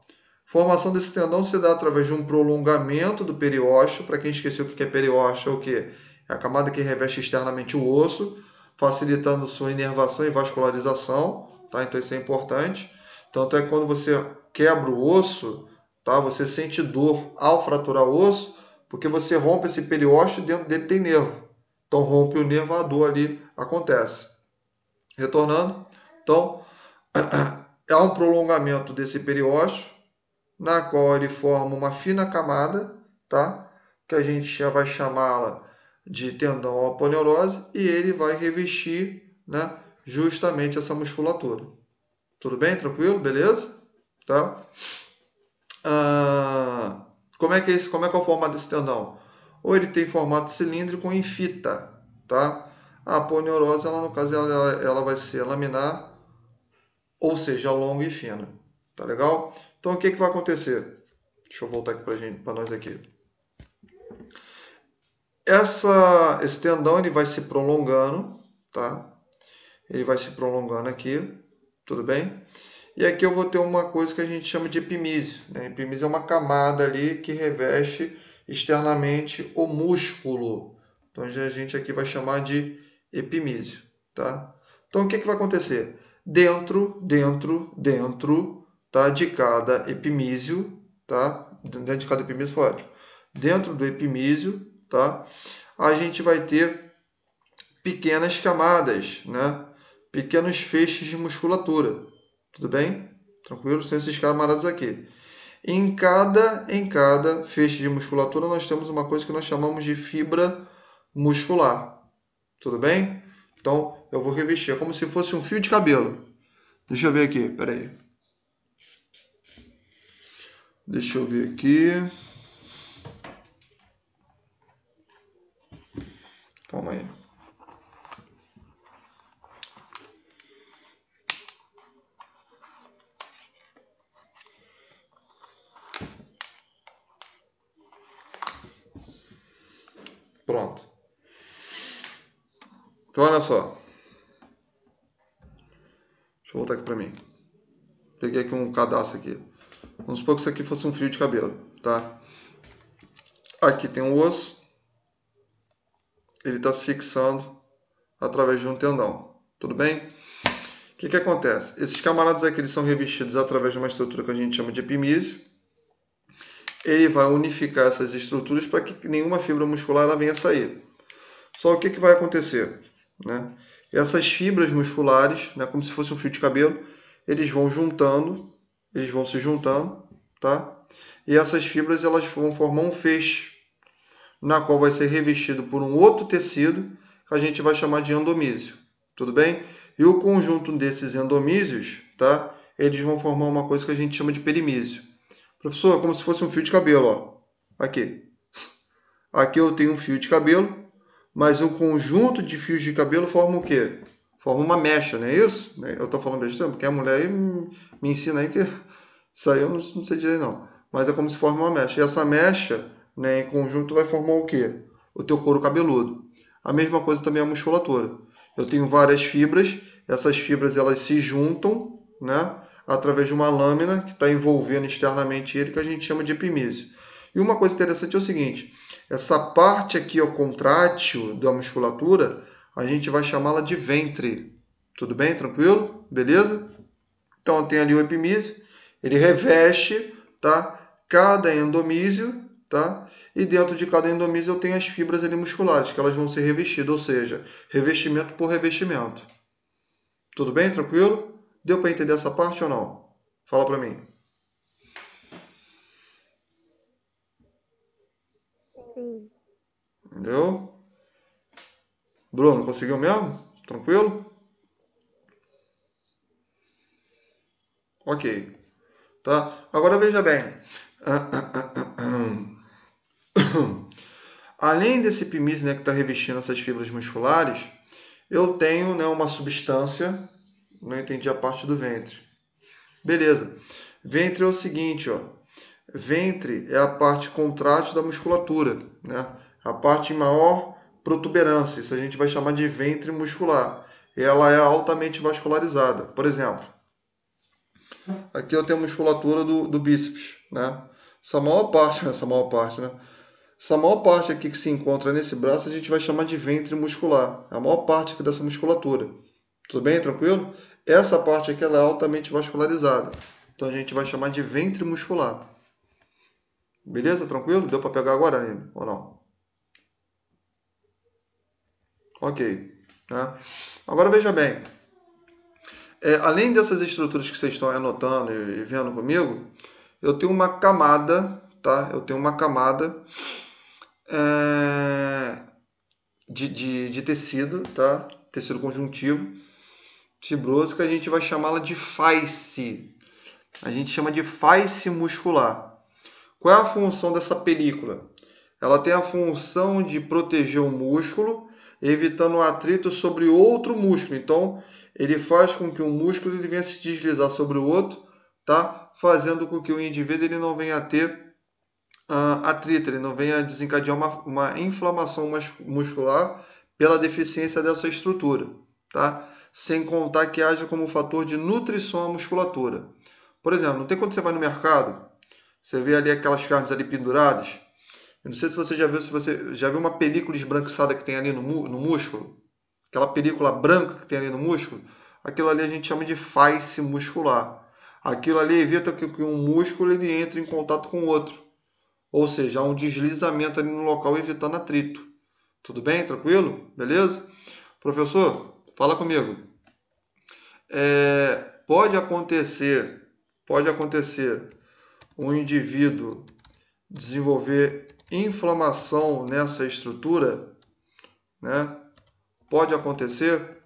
Formação desse tendão se dá através de um prolongamento do periósteo. Para quem esqueceu o que é periósteo, é o quê? É a camada que reveste externamente o osso, facilitando sua inervação e vascularização, tá? Então isso é importante. Tanto é que quando você quebra o osso, tá? Você sente dor ao fraturar o osso, porque você rompe esse periósteo e dentro dele tem nervo. Então rompe o nervo, a dor ali acontece. Retornando, então há um prolongamento desse periósteo, na qual ele forma uma fina camada, tá? Que a gente já vai chamá-la de tendão aponeurose, e ele vai revestir, né, justamente essa musculatura. Tudo bem? Tranquilo? Beleza? Tá? Como é que é isso? Como é que é o formato desse tendão? Ou ele tem formato cilíndrico ou em fita, tá? A aponeurose, ela, no caso, ela vai ser laminar, ou seja, longa e fina. Tá legal? Então, o que vai acontecer? Deixa eu voltar aqui para nós aqui. Esse tendão ele vai se prolongando, tá? Ele vai se prolongando aqui, tudo bem? E aqui eu vou ter uma coisa que a gente chama de epimísio, né? Epimísio é uma camada ali que reveste externamente o músculo. Então a gente aqui vai chamar de epimísio, tá? Então o que vai acontecer? Dentro, tá? De cada epimísio, tá? Dentro de cada epimísio foi ótimo. Dentro do epimísio, tá? A gente vai ter pequenas camadas, né? Pequenos feixes de musculatura. Tudo bem? Tranquilo? São esses camaradas aqui. Em cada feixe de musculatura, nós temos uma coisa que nós chamamos de fibra muscular. Tudo bem? Então, eu vou revestir. É como se fosse um fio de cabelo. Deixa eu ver aqui. Pera aí. Deixa eu ver aqui. Calma aí. Pronto. Então, olha só. Deixa eu voltar aqui para mim. Peguei aqui um cadastro aqui. Vamos supor que isso aqui fosse um fio de cabelo, tá? Aqui tem um osso. Ele está se fixando através de um tendão. Tudo bem? O que acontece? Esses camaradas aqui eles são revestidos através de uma estrutura que a gente chama de epimísio. Ele vai unificar essas estruturas para que nenhuma fibra muscular ela venha a sair. Só o que vai acontecer? Né? Essas fibras musculares, né, como se fosse um fio de cabelo, eles vão se juntando, tá? E essas fibras elas vão formar um feixe, na qual vai ser revestido por um outro tecido, que a gente vai chamar de endomísio. Tudo bem? E o conjunto desses endomísios, tá? Eles vão formar uma coisa que a gente chama de perimísio. Professor, é como se fosse um fio de cabelo, ó. Aqui. Aqui eu tenho um fio de cabelo, mas um conjunto de fios de cabelo forma o quê? Forma uma mecha, não é isso? Eu estou falando besteira, porque a mulher aí me ensina aí que isso aí eu não sei direito não. Mas é como se forma uma mecha. E essa mecha, né, em conjunto vai formar o quê? O teu couro cabeludo. A mesma coisa também a musculatura. Eu tenho várias fibras, essas fibras elas se juntam, né, através de uma lâmina que está envolvendo externamente ele, que a gente chama de epimísio. E uma coisa interessante é o seguinte, essa parte aqui, o contrátil da musculatura, a gente vai chamá-la de ventre. Tudo bem? Tranquilo? Beleza? Então, tem ali o epimísio, ele reveste, tá? Cada endomísio, tá? E dentro de cada endomísio eu tenho as fibras ali musculares, que elas vão ser revestidas, ou seja, revestimento por revestimento. Tudo bem? Tranquilo? Deu para entender essa parte ou não? Fala para mim. Sim. Entendeu? Bruno, conseguiu mesmo? Tranquilo? Ok. Tá? Agora veja bem. Além desse epimísio, né, que está revestindo essas fibras musculares, eu tenho, né, uma substância. Não entendi a parte do ventre. Beleza. Ventre é o seguinte, ó. Ventre é a parte contrátil da musculatura, né? A parte em maior protuberância. Isso a gente vai chamar de ventre muscular. Ela é altamente vascularizada. Por exemplo, aqui eu tenho a musculatura do bíceps, né? Essa maior parte, né? Essa maior parte aqui que se encontra nesse braço a gente vai chamar de ventre muscular. A maior parte aqui dessa musculatura. Tudo bem? Tranquilo? Essa parte aqui ela é altamente vascularizada. Então a gente vai chamar de ventre muscular. Beleza? Tranquilo? Deu para pegar agora ainda? Ou não? Ok. Né? Agora veja bem. Além dessas estruturas que vocês estão anotando e vendo comigo, eu tenho uma camada, tá? Eu tenho uma camada é, de tecido, tá? Tecido conjuntivo, fibroso, que a gente vai chamá-la de face. A gente chama de face muscular. Qual é a função dessa película? Ela tem a função de proteger o músculo, evitando o atrito sobre outro músculo. Então, ele faz com que o músculo ele venha se deslizar sobre o outro, tá? Fazendo com que o indivíduo ele não venha a ter atrito, ele não venha a desencadear uma inflamação muscular pela deficiência dessa estrutura, tá? Sem contar que haja como fator de nutrição à musculatura. Por exemplo, não tem quando você vai no mercado, você vê ali aquelas carnes ali penduradas. Eu não sei se você já viu uma película esbranquiçada que tem ali no músculo, aquela película branca que tem ali no músculo, aquilo ali a gente chama de face muscular. Aquilo ali evita que um músculo ele entre em contato com o outro. Ou seja, há um deslizamento ali no local evitando atrito. Tudo bem? Tranquilo? Beleza? Professor, fala comigo. Pode acontecer um indivíduo desenvolver inflamação nessa estrutura, né? Pode acontecer?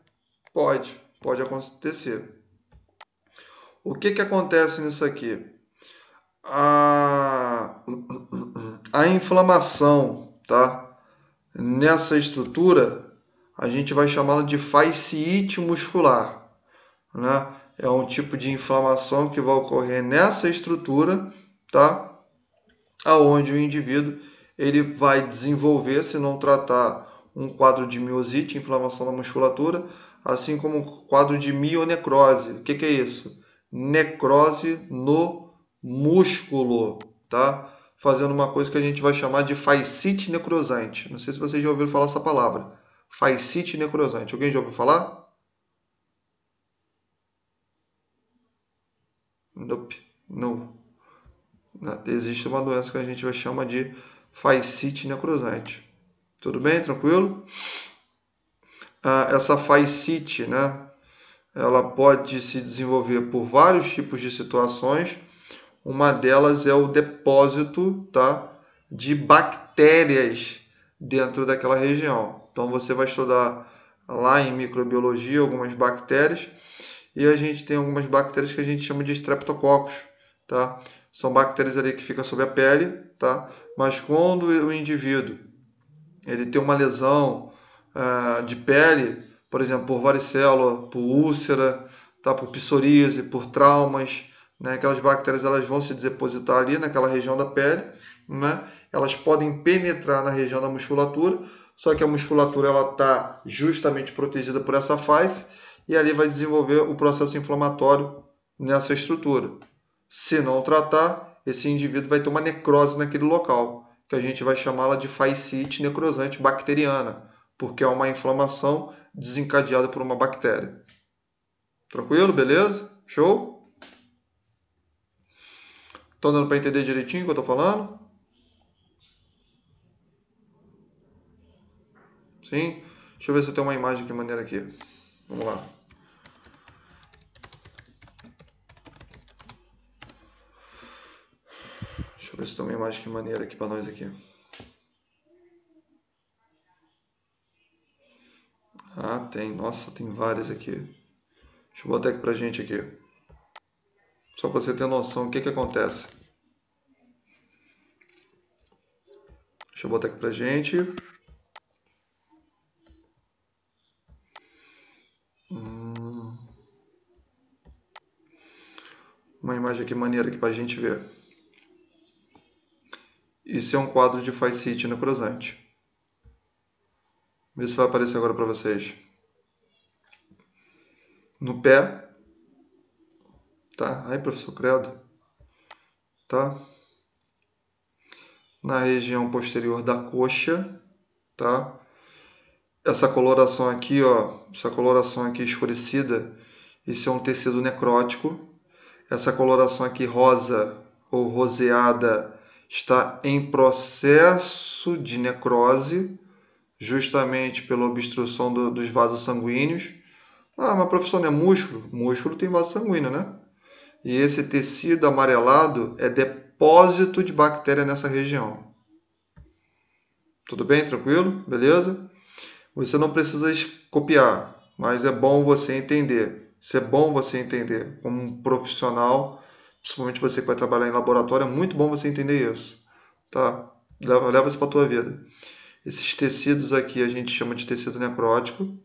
Pode acontecer. O que que acontece nisso aqui? A, a inflamação, tá? Nessa estrutura, a gente vai chamá-la de fasciite muscular, né? É um tipo de inflamação que vai ocorrer nessa estrutura, tá? Aonde o indivíduo ele vai desenvolver, se não tratar, um quadro de miosite, inflamação da musculatura, assim como um quadro de mionecrose. O que que é isso? Necrose no músculo, tá? Fazendo uma coisa que a gente vai chamar de fascite necrosante. Não sei se vocês já ouviram falar essa palavra. Fascite necrosante. Alguém já ouviu falar? Nope. Não. Existe uma doença que a gente vai chamar de fascite necrosante. Tudo bem? Tranquilo? Essa fascite, né? Ela pode se desenvolver por vários tipos de situações. Uma delas é o depósito, tá, de bactérias dentro daquela região. Então você vai estudar lá em microbiologia algumas bactérias e a gente tem algumas bactérias que a gente chama de streptococcus, tá? São bactérias ali que ficam sobre a pele, tá? Mas quando o indivíduo ele tem uma lesão de pele, por exemplo, por varicela, por úlcera, tá? Por psoríase, por traumas, né? Aquelas bactérias elas vão se depositar ali naquela região da pele, né? Elas podem penetrar na região da musculatura, só que a musculatura ela está justamente protegida por essa face e ali vai desenvolver o processo inflamatório nessa estrutura. Se não tratar, esse indivíduo vai ter uma necrose naquele local, que a gente vai chamá-la de fascite necrosante bacteriana, porque é uma inflamação desencadeada por uma bactéria. Tranquilo? Beleza? Show? Estão dando para entender direitinho o que eu estou falando? Sim? Deixa eu ver se eu tenho uma imagem aqui maneira aqui. Vamos lá. Deixa eu ver se tem uma imagem que maneira aqui para nós aqui. Ah, tem. Nossa, tem várias aqui. Deixa eu botar aqui pra gente aqui. Só para você ter noção do que acontece. Deixa eu botar aqui pra gente. Uma imagem aqui maneira aqui pra gente ver. Isso é um quadro de fascite necrosante. Vê se vai aparecer agora para vocês. No pé, tá? Ai, professor Credo, tá? na região posterior da coxa, tá? Essa coloração aqui, ó, essa coloração aqui escurecida, isso é um tecido necrótico. Essa coloração aqui rosa ou roseada está em processo de necrose, justamente pela obstrução dos vasos sanguíneos. Ah, mas professor, não é músculo? Músculo tem vaso sanguíneo, né? E esse tecido amarelado é depósito de bactéria nessa região. Tudo bem? Tranquilo? Beleza? Você não precisa copiar, mas é bom você entender. Isso é bom você entender. Como um profissional, principalmente você que vai trabalhar em laboratório, é muito bom você entender isso. Tá? Leva isso para a tua vida. Esses tecidos aqui a gente chama de tecido necrótico.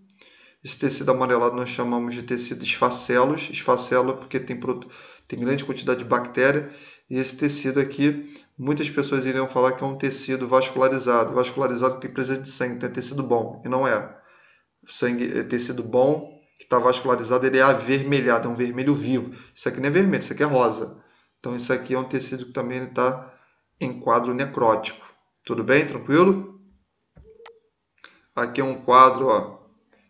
Esse tecido amarelado nós chamamos de tecido esfacelos. Esfacelo é porque tem grande quantidade de bactéria. E esse tecido aqui, muitas pessoas iriam falar que é um tecido vascularizado. Vascularizado tem presença de sangue, então é tecido bom. E não é. Sangue é tecido bom, que está vascularizado, ele é avermelhado, é um vermelho vivo. Isso aqui não é vermelho, isso aqui é rosa. Então isso aqui é um tecido que também está em quadro necrótico. Tudo bem? Tranquilo? Aqui é um quadro, ó,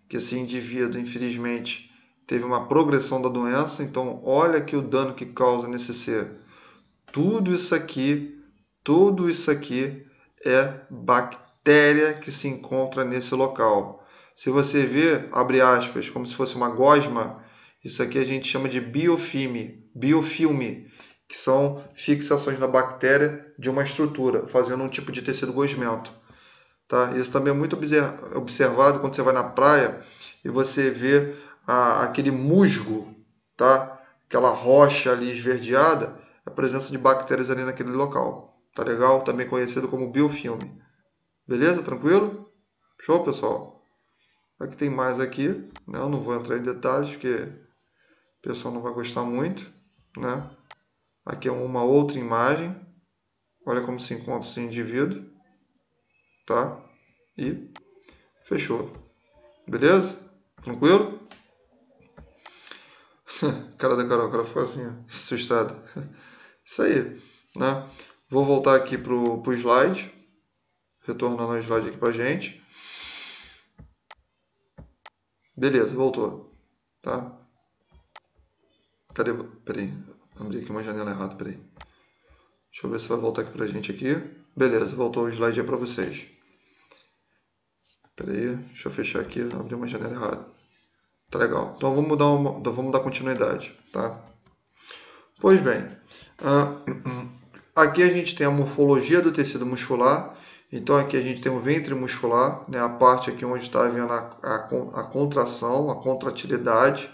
que esse indivíduo, infelizmente, teve uma progressão da doença. Então, olha aqui o dano que causa nesse ser. Tudo isso aqui é bactéria que se encontra nesse local. Se você ver, abre aspas, como se fosse uma gosma, isso aqui a gente chama de biofilme, que são fixações na bactéria de uma estrutura, fazendo um tipo de tecido gosmento. Tá? Isso também é muito observado quando você vai na praia e você vê aquele musgo, tá? Aquela rocha ali esverdeada, a presença de bactérias ali naquele local. Tá legal? Também conhecido como biofilme. Beleza? Tranquilo? Show, pessoal? Aqui tem mais aqui, né? Eu não vou entrar em detalhes porque o pessoal não vai gostar muito, né? Aqui é uma outra imagem. Olha como se encontra esse indivíduo, tá? E fechou. Beleza? Tranquilo? Cara da Carol, o cara ficou assim, assustado. Isso aí, né? Vou voltar aqui pro slide, retornando o slide aqui pra gente. Beleza, voltou, tá? Cadê? Peraí, abri aqui uma janela errada, peraí. Deixa eu ver se vai voltar aqui pra gente aqui. Beleza, voltou o slide aí pra vocês. Peraí, deixa eu fechar aqui, abri uma janela errada. Tá legal. Então vamos dar continuidade, tá? Pois bem, aqui a gente tem a morfologia do tecido muscular. Então aqui a gente tem o ventre muscular, né? A parte aqui onde está havendo a contração, a contratilidade.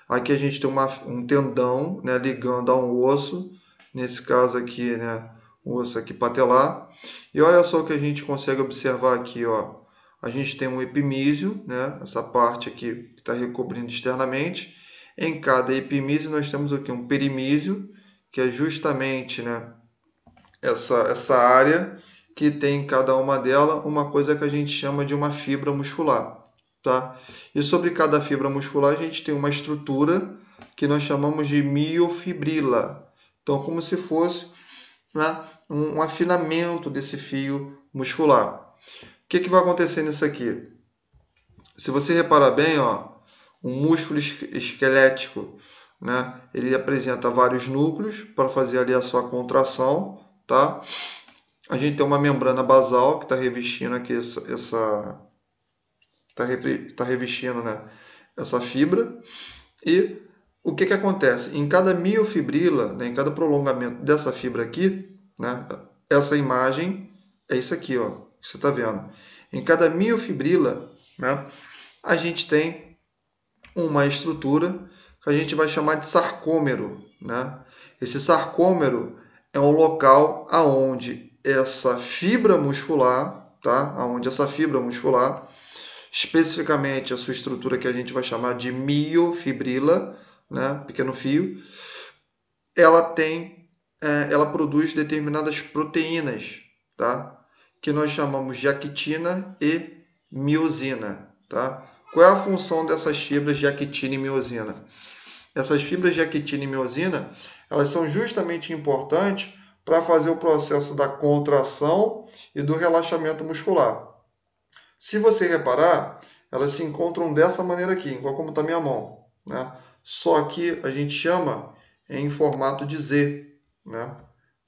Aqui a gente tem um tendão, né, ligando a um osso, nesse caso aqui, né, o osso aqui patelar. E olha só o que a gente consegue observar aqui, ó. A gente tem um epimísio, né, essa parte aqui que está recobrindo externamente. Em cada epimísio nós temos aqui um perimísio, que é justamente, né, essa área que tem em cada uma delas uma coisa que a gente chama de uma fibra muscular, tá? E sobre cada fibra muscular a gente tem uma estrutura que nós chamamos de miofibrila. Então, como se fosse, né, um afinamento desse fio muscular. O que vai acontecer nisso aqui? Se você reparar bem, ó, o músculo esquelético, né, ele apresenta vários núcleos para fazer ali a sua contração, tá? A gente tem uma membrana basal que está revestindo aqui tá revestindo, né, essa fibra. E o que acontece? Em cada miofibrila, né, em cada prolongamento dessa fibra aqui, né, essa imagem é isso aqui, ó, que você está vendo. Em cada miofibrila, né, a gente tem uma estrutura que a gente vai chamar de sarcômero, né? Esse sarcômero é um local aonde essa fibra muscular, tá? Aonde essa fibra muscular, especificamente a sua estrutura que a gente vai chamar de miofibrila, né? Pequeno fio, ela produz determinadas proteínas, tá? Que nós chamamos de actina e miosina, tá? Qual é a função dessas fibras de actina e miosina? Essas fibras de actina e miosina, elas são justamente importantes para fazer o processo da contração e do relaxamento muscular. Se você reparar, elas se encontram dessa maneira aqui, igual como está minha mão, né? Só que a gente chama em formato de Z, né?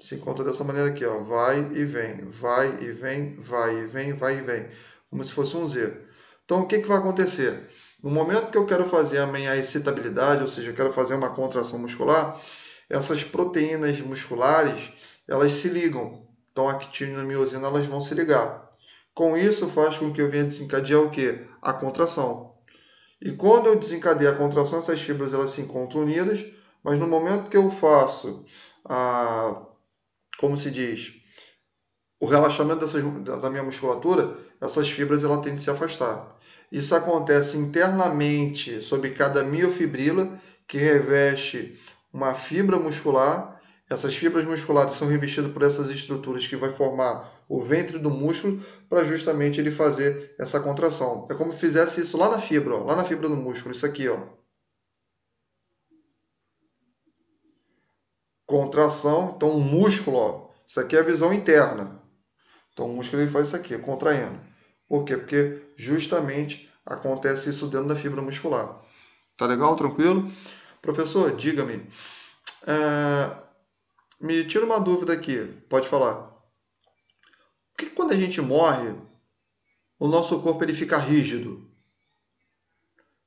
Se encontra dessa maneira aqui, ó, vai e vem, vai e vem, vai e vem, vai e vem, como se fosse um Z. Então, o que vai acontecer? No momento que eu quero fazer a minha excitabilidade, ou seja, eu quero fazer uma contração muscular, essas proteínas musculares, elas se ligam. Então, a actina e a miosina, elas vão se ligar. Com isso, faz com que eu venha desencadear o quê? A contração. E quando eu desencadeio a contração, essas fibras elas se encontram unidas, mas no momento que eu faço como se diz, o relaxamento da minha musculatura, essas fibras ela tendem a se afastar. Isso acontece internamente sobre cada miofibrila, que reveste uma fibra muscular. Essas fibras musculares são revestidas por essas estruturas que vai formar o ventre do músculo para justamente ele fazer essa contração. É como se fizesse isso lá na fibra, ó, lá na fibra do músculo, isso aqui, ó. Contração, então o músculo, ó, isso aqui é a visão interna. Então o músculo ele faz isso aqui, contraindo. Por quê? Porque justamente acontece isso dentro da fibra muscular. Tá legal? Tranquilo? Professor, diga-me. Me tira uma dúvida aqui. Pode falar. Por que quando a gente morre, o nosso corpo ele fica rígido?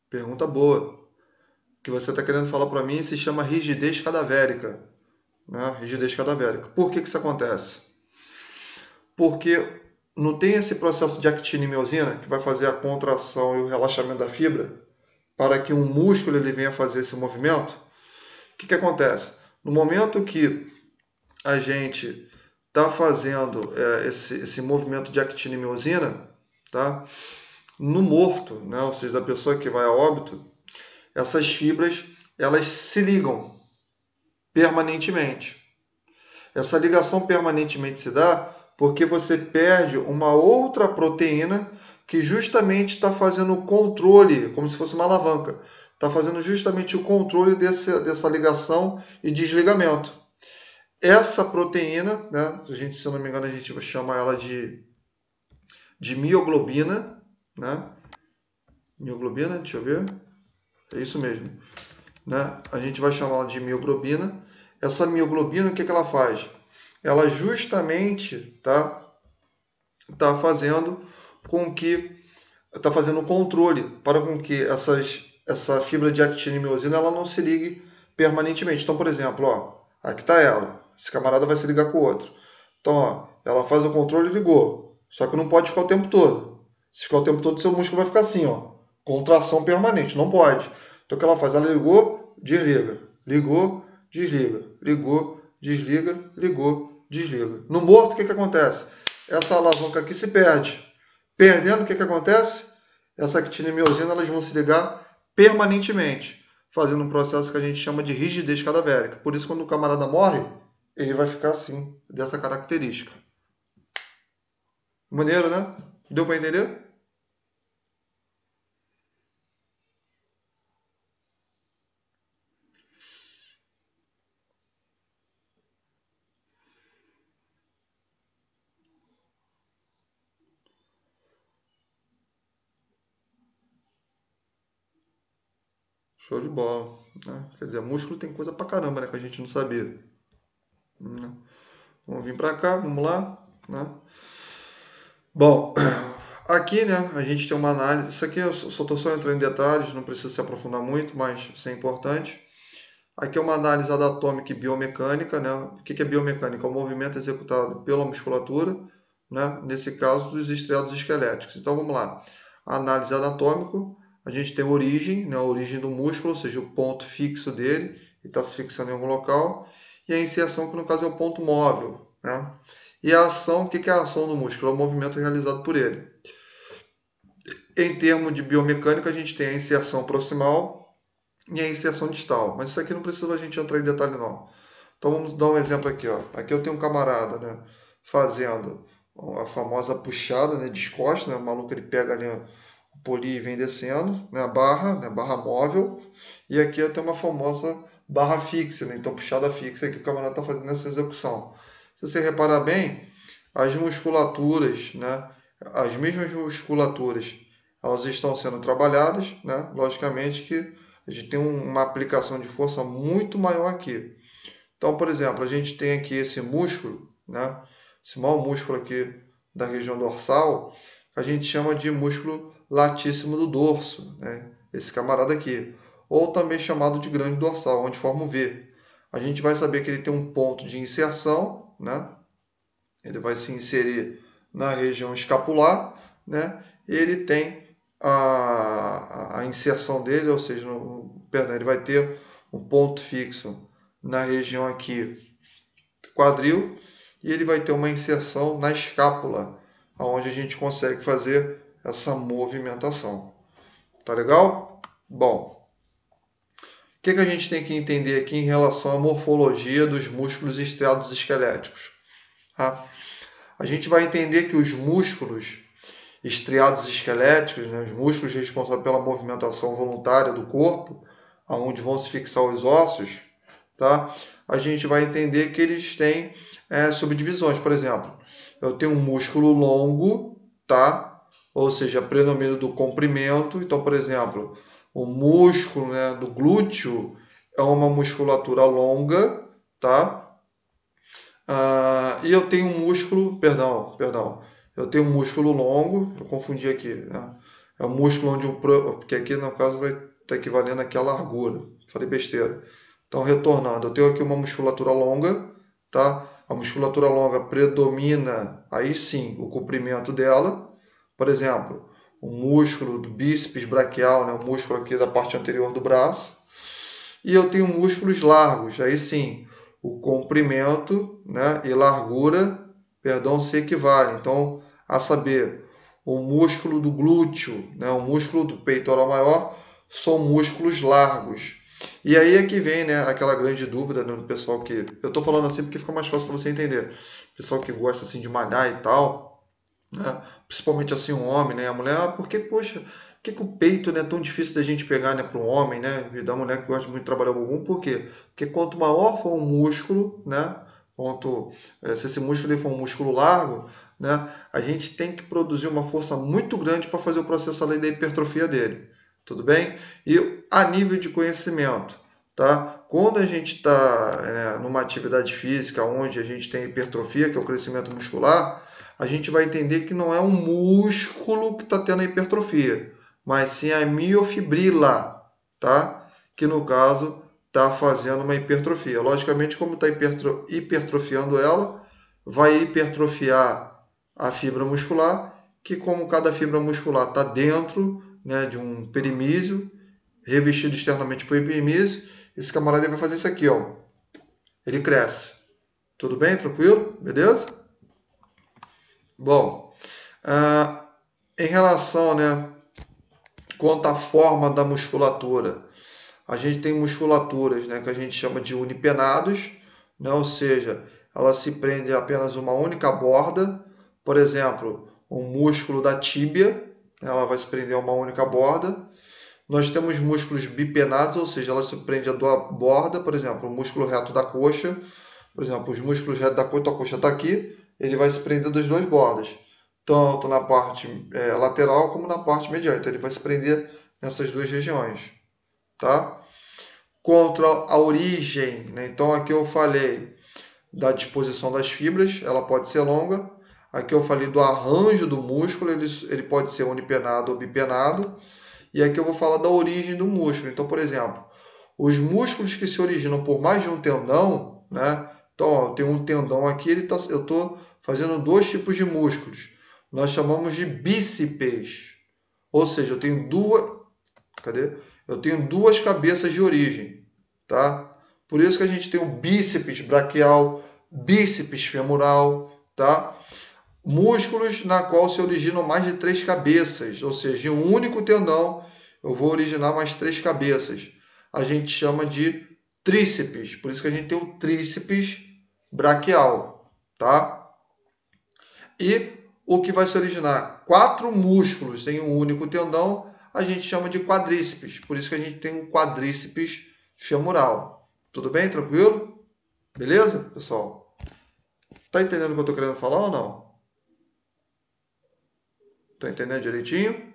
Pergunta boa. O que você está querendo falar para mim se chama rigidez cadavérica. Né? Rigidez cadavérica. Por que isso acontece? Porque não tem esse processo de actina e miosina que vai fazer a contração e o relaxamento da fibra para que um músculo ele venha fazer esse movimento. O que acontece? No momento que a gente está fazendo esse movimento de actina e miosina, tá? No morto, né? Ou seja, da pessoa que vai a óbito, essas fibras elas se ligam permanentemente. Essa ligação permanentemente se dá porque você perde uma outra proteína que justamente está fazendo o controle, como se fosse uma alavanca, está fazendo justamente o controle dessa ligação e desligamento. Essa proteína, né, se eu não me engano, a gente chama ela de mioglobina, né? Mioglobina, deixa eu ver. É isso mesmo. Né? A gente vai chamar ela de mioglobina. Essa mioglobina, o que ela faz? Ela justamente tá fazendo com que está fazendo o controle para com que essa fibra de actina e miosina ela não se ligue permanentemente. Então, por exemplo, ó, aqui está ela. Esse camarada vai se ligar com o outro. Então, ó, ela faz o controle e ligou. Só que não pode ficar o tempo todo. Se ficar o tempo todo, seu músculo vai ficar assim, ó. Contração permanente. Não pode. Então, o que ela faz? Ela ligou, desliga. Ligou, desliga. Ligou, desliga. Ligou, desliga. No morto, o que acontece? Essa alavanca aqui se perde. Perdendo, o que acontece? Essa actina e miosina elas vão se ligar permanentemente, fazendo um processo que a gente chama de rigidez cadavérica. Por isso, quando o camarada morre, ele vai ficar assim, dessa característica. Maneiro, né? Deu para entender? Show de bola. Né? Quer dizer, músculo tem coisa pra caramba, né? Que a gente não sabia. Né? Vamos vir pra cá, vamos lá. Né? Bom, aqui, né, a gente tem uma análise. Isso aqui eu só estou só entrando em detalhes, não precisa se aprofundar muito, mas isso é importante. Aqui é uma análise anatômica e biomecânica, né? O que é biomecânica? É o movimento executado pela musculatura, né? Nesse caso, dos estriados esqueléticos. Então, vamos lá. A análise anatômica, a gente tem a origem, né? A origem do músculo, ou seja, o ponto fixo dele, e está se fixando em algum local. E a inserção, que no caso é o ponto móvel, né? E a ação, o que é a ação do músculo? É o movimento realizado por ele. Em termos de biomecânica, a gente tem a inserção proximal e a inserção distal. Mas isso aqui não precisa a gente entrar em detalhe, não. Então vamos dar um exemplo aqui. Ó. Aqui eu tenho um camarada, né, fazendo a famosa puxada, né, descosta. Né, o maluco ele pega ali o poli e vem descendo, né, né, barra móvel. E aqui eu tenho uma famosa barra fixa, né, então puxada fixa aqui o camarada está fazendo essa execução. se você reparar bem, as musculaturas, né, as mesmas musculaturas, elas estão sendo trabalhadas, né? Logicamente que a gente tem uma aplicação de força muito maior aqui. Então, por exemplo, a gente tem aqui esse músculo, né? Esse maior músculo aqui da região dorsal, a gente chama de músculo latíssimo do dorso, né? Esse camarada aqui, ou também chamado de grande dorsal, onde forma o V. A gente vai saber que ele tem um ponto de inserção, né? Ele vai se inserir na região escapular, né? E ele tem a inserção dele, ou seja, perdão, ele vai ter um ponto fixo na região aqui quadril e ele vai ter uma inserção na escápula, onde a gente consegue fazer essa movimentação. Tá legal? Bom, o que a gente tem que entender aqui em relação à morfologia dos músculos estriados esqueléticos? Tá? A gente vai entender que os músculos estriados esqueléticos, né, os músculos responsáveis pela movimentação voluntária do corpo, aonde vão se fixar os ossos, tá? A gente vai entender que eles têm subdivisões. Por exemplo, eu tenho um músculo longo, tá? Ou seja, predomínio do comprimento. Então, por exemplo, o músculo, né, do glúteo é uma musculatura longa, tá? E eu tenho um músculo, perdão, eu tenho um músculo longo, eu confundi aqui, né? É o músculo onde porque aqui no caso vai estar equivalendo aqui à largura, falei besteira. Então, retornando, eu tenho aqui uma musculatura longa, tá? A musculatura longa predomina, aí sim, o comprimento dela. Por exemplo, o músculo do bíceps braquial, né? O músculo aqui da parte anterior do braço. E eu tenho músculos largos, aí sim, o comprimento, né, e largura, perdão, se equivalem. Então, a saber, o músculo do glúteo, né, o músculo do peitoral maior, são músculos largos. E aí é que vem, né, aquela grande dúvida, né, do pessoal que... Eu estou falando assim porque fica mais fácil para você entender. Pessoal que gosta assim de malhar e tal, né, principalmente assim um homem, né, a mulher, porque, poxa, por que o peito, né, é tão difícil da gente pegar, né, para um homem, né, e da mulher que gosta muito de trabalhar o bumbum? Por quê? Porque quanto maior for o músculo, né, se esse músculo for um músculo largo, né, a gente tem que produzir uma força muito grande para fazer o processo além da hipertrofia dele. Tudo bem? E a nível de conhecimento, tá? Quando a gente está numa atividade física onde a gente tem hipertrofia, que é o crescimento muscular, a gente vai entender que não é um músculo que está tendo a hipertrofia, mas sim a miofibrila, tá? Que no caso está fazendo uma hipertrofia. Logicamente, como está hipertrofiando ela, vai hipertrofiar a fibra muscular, que como cada fibra muscular está dentro, né, de um perimísio, revestido externamente por epinísio, esse camarada vai fazer isso aqui, ó. Ele cresce. Tudo bem? Tranquilo? Beleza? Bom, em relação, né, quanto à forma da musculatura, a gente tem musculaturas, né, que a gente chama de unipenados, né, ou seja, ela se prende a apenas uma única borda. Por exemplo, o músculo da tíbia, ela vai se prender a uma única borda. Nós temos músculos bipenados, ou seja, ela se prende a duas bordas. Por exemplo, o músculo reto da coxa, por exemplo, os músculos retos da coxa, a coxa está aqui, ele vai se prender das duas bordas, tanto na parte lateral como na parte medial. Então, ele vai se prender nessas duas regiões, tá? Contra a origem, né? Então, aqui eu falei da disposição das fibras, ela pode ser longa. Aqui eu falei do arranjo do músculo, ele pode ser unipenado ou bipenado. E aqui eu vou falar da origem do músculo. Então, por exemplo, os músculos que se originam por mais de um tendão, né? Então, ó, eu tenho um tendão aqui, eu estou fazendo dois tipos de músculos. Nós chamamos de bíceps. Ou seja, eu tenho duas. Cadê? Eu tenho duas cabeças de origem, tá? Por isso que a gente tem o bíceps braquial, bíceps femoral, tá? Músculos na qual se originam mais de três cabeças, ou seja, de um único tendão eu vou originar mais três cabeças. A gente chama de tríceps, por isso que a gente tem o tríceps braquial, tá? E o que vai se originar quatro músculos em um único tendão, a gente chama de quadríceps, por isso que a gente tem um quadríceps femoral. Tudo bem? Tranquilo? Beleza, pessoal? Tá entendendo o que eu tô querendo falar ou não? Tá entendendo direitinho?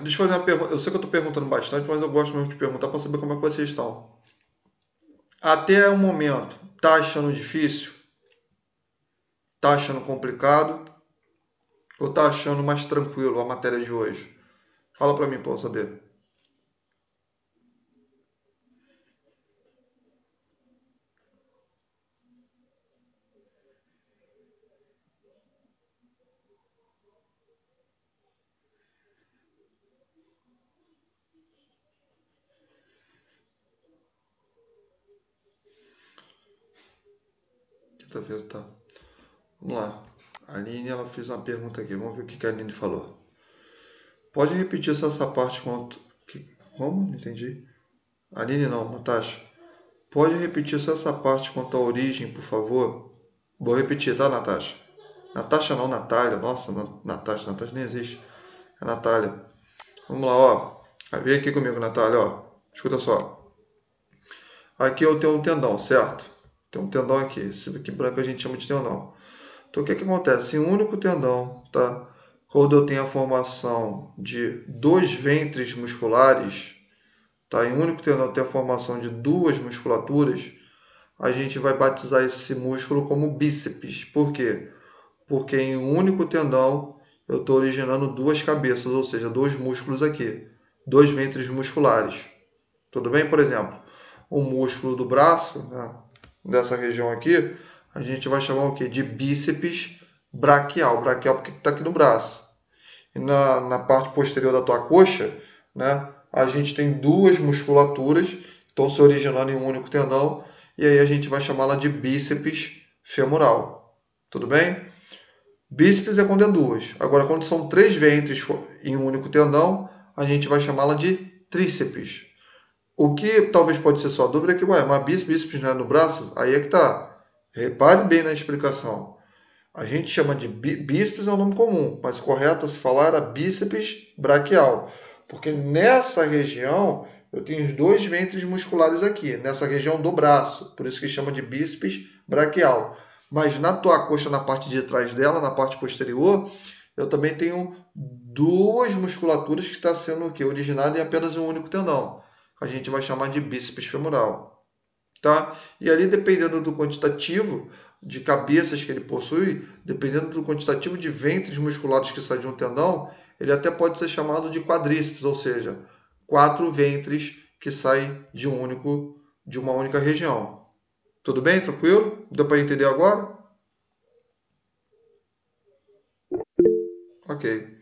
Deixa eu fazer uma pergunta. Eu sei que eu tô perguntando bastante, mas eu gosto mesmo de perguntar para saber como é que vocês estão. Até o momento, tá achando difícil? Tá achando complicado? Ou tá achando mais tranquilo a matéria de hoje? Fala para mim para eu saber. Quinta-feira, tá. Vamos lá. A Aline, ela fez uma pergunta aqui. Vamos ver o que que a Aline falou. Pode repetir só essa parte quanto... Como? Não entendi. Aline não, Natasha. Pode repetir só essa parte quanto à origem, por favor? Vou repetir, tá, Natasha? Natasha não, Natália. Nossa, Natasha. Natasha nem existe. É Natália. Vamos lá, ó. Vem aqui comigo, Natália, ó. Escuta só. Aqui eu tenho um tendão, certo? Tem um tendão aqui. Esse aqui branco a gente chama de tendão. Então o que que acontece? Em um único tendão, tá? Quando eu tenho a formação de dois ventres musculares, tá? Em um único tendão tem a formação de duas musculaturas, a gente vai batizar esse músculo como bíceps. Por quê? Porque em um único tendão eu estou originando duas cabeças, ou seja, dois músculos aqui, dois ventres musculares. Tudo bem? Por exemplo, o músculo do braço, né, dessa região aqui, a gente vai chamar o quê? De bíceps braquial. Braquial porque está aqui no braço. E na parte posterior da tua coxa, né, a gente tem duas musculaturas que estão se originando em um único tendão, e aí a gente vai chamá-la de bíceps femoral. Tudo bem? Bíceps é quando é duas. Agora, quando são três ventres em um único tendão, a gente vai chamá-la de tríceps. O que talvez pode ser sua dúvida é que, ué, mas bíceps não é no braço? Aí é que tá. Repare bem na explicação. A gente chama de bíceps, é um nome comum, mas correto a se falar era bíceps braquial. Porque nessa região eu tenho os dois ventres musculares aqui, nessa região do braço. Por isso que chama de bíceps braquial. Mas na tua coxa, na parte de trás dela, na parte posterior, eu também tenho duas musculaturas que está sendo o quê? Originada em apenas um único tendão. A gente vai chamar de bíceps femoral, tá? E ali, dependendo do quantitativo de cabeças que ele possui, dependendo do quantitativo de ventres musculares que sai de um tendão, ele até pode ser chamado de quadríceps, ou seja, quatro ventres que saem de uma única região. Tudo bem? Tranquilo? Deu para entender agora? Ok.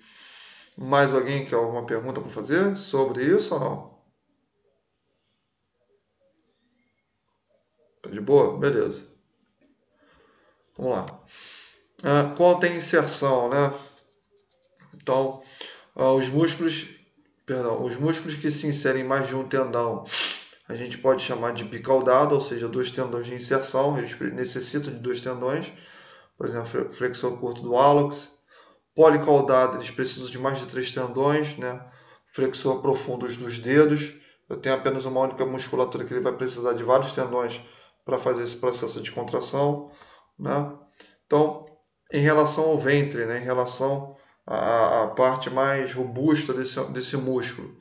Mais alguém quer alguma pergunta para fazer sobre isso ou não? Tá de boa? Beleza. Vamos lá. Quanto à inserção, né? Então, os músculos que se inserem em mais de um tendão, a gente pode chamar de bicaudado, ou seja, dois tendões de inserção, eles necessitam de dois tendões, por exemplo, flexor curto do hálux. Policaudado, eles precisam de mais de três tendões, né? Flexor profundo dos dedos, eu tenho apenas uma única musculatura que ele vai precisar de vários tendões para fazer esse processo de contração, né? Então, em relação ao ventre, né? Em relação à parte mais robusta desse músculo,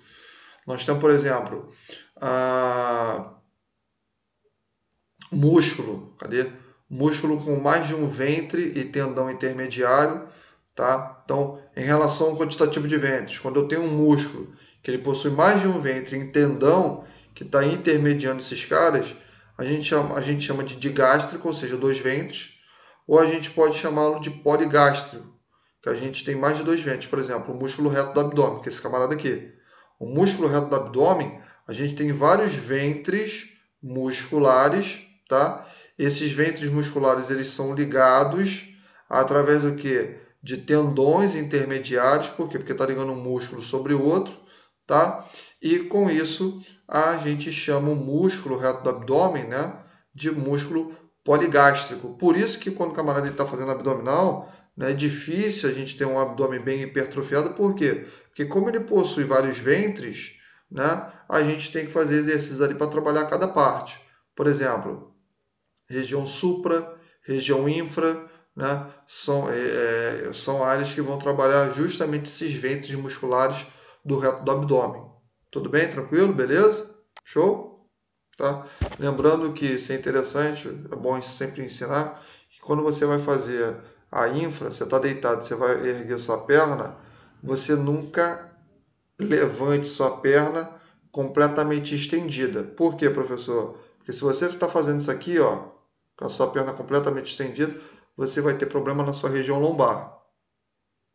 nós temos, por exemplo, a músculo, cadê? Músculo com mais de um ventre e tendão intermediário, tá? Então, em relação ao quantitativo de ventres, quando eu tenho um músculo que ele possui mais de um ventre e tendão que está intermediando esses caras, a gente chama de digástrico, ou seja, dois ventres, ou a gente pode chamá-lo de poligástrico, que a gente tem mais de dois ventres. Por exemplo, o músculo reto do abdômen, que é esse camarada aqui. O músculo reto do abdômen, a gente tem vários ventres musculares, tá? Esses ventres musculares, eles são ligados através do que? De tendões intermediários, por quê? Porque está ligando um músculo sobre o outro, tá? E com isso a gente chama o músculo reto do abdômen, né, de músculo poligástrico. Por isso que quando o camarada está fazendo abdominal, né? É difícil a gente ter um abdômen bem hipertrofiado, por quê? Porque como ele possui vários ventres, né? A gente tem que fazer exercícios ali para trabalhar cada parte. Por exemplo, região supra, região infra, né? São áreas que vão trabalhar justamente esses ventres musculares do reto do abdômen. Tudo bem? Tranquilo? Beleza? Show? Tá? Lembrando que isso é interessante, é bom sempre ensinar, que quando você vai fazer a infra, você está deitado, você vai erguer sua perna, você nunca levante sua perna completamente estendida. Por quê, professor? Porque se você está fazendo isso aqui, ó, com a sua perna completamente estendida, você vai ter problema na sua região lombar.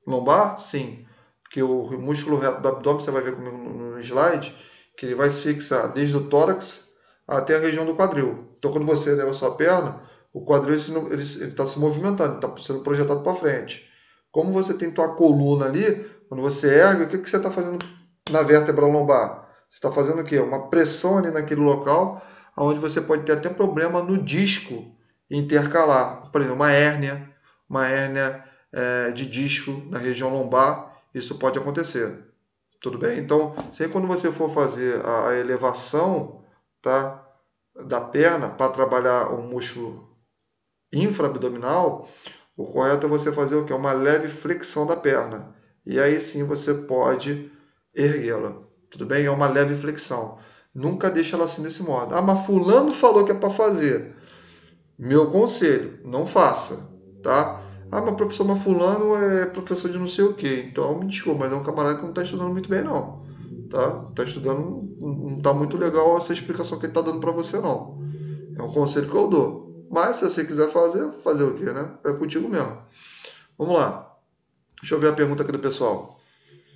Lombar? Sim. Porque o músculo reto do abdômen, você vai ver comigo no slide, que ele vai se fixar desde o tórax até a região do quadril. Então, quando você eleva a sua perna, o quadril ele está se movimentando, está sendo projetado para frente. Como você tem tua coluna ali, quando você ergue, o que, que você está fazendo na vértebra lombar? Você está fazendo o quê? Uma pressão ali naquele local, onde você pode ter até problema no disco intercalar. Por exemplo, uma hérnia de disco na região lombar, isso pode acontecer. Tudo bem? Então, sempre quando você for fazer a elevação, tá, da perna para trabalhar o músculo infraabdominal, o correto é você fazer o que? Uma leve flexão da perna. E aí sim você pode erguê-la. Tudo bem? É uma leve flexão. Nunca deixa ela assim desse modo. Ah, mas fulano falou que é para fazer. Meu conselho, não faça, tá? Ah, mas professor, mas fulano é professor de não sei o quê. Então, me desculpa, mas é um camarada que não está estudando muito bem, não. Tá? Está estudando, não está muito legal essa explicação que ele está dando para você, não. É um conselho que eu dou. Mas, se você quiser fazer, fazer o quê, né? É contigo mesmo. Vamos lá. Deixa eu ver a pergunta aqui do pessoal.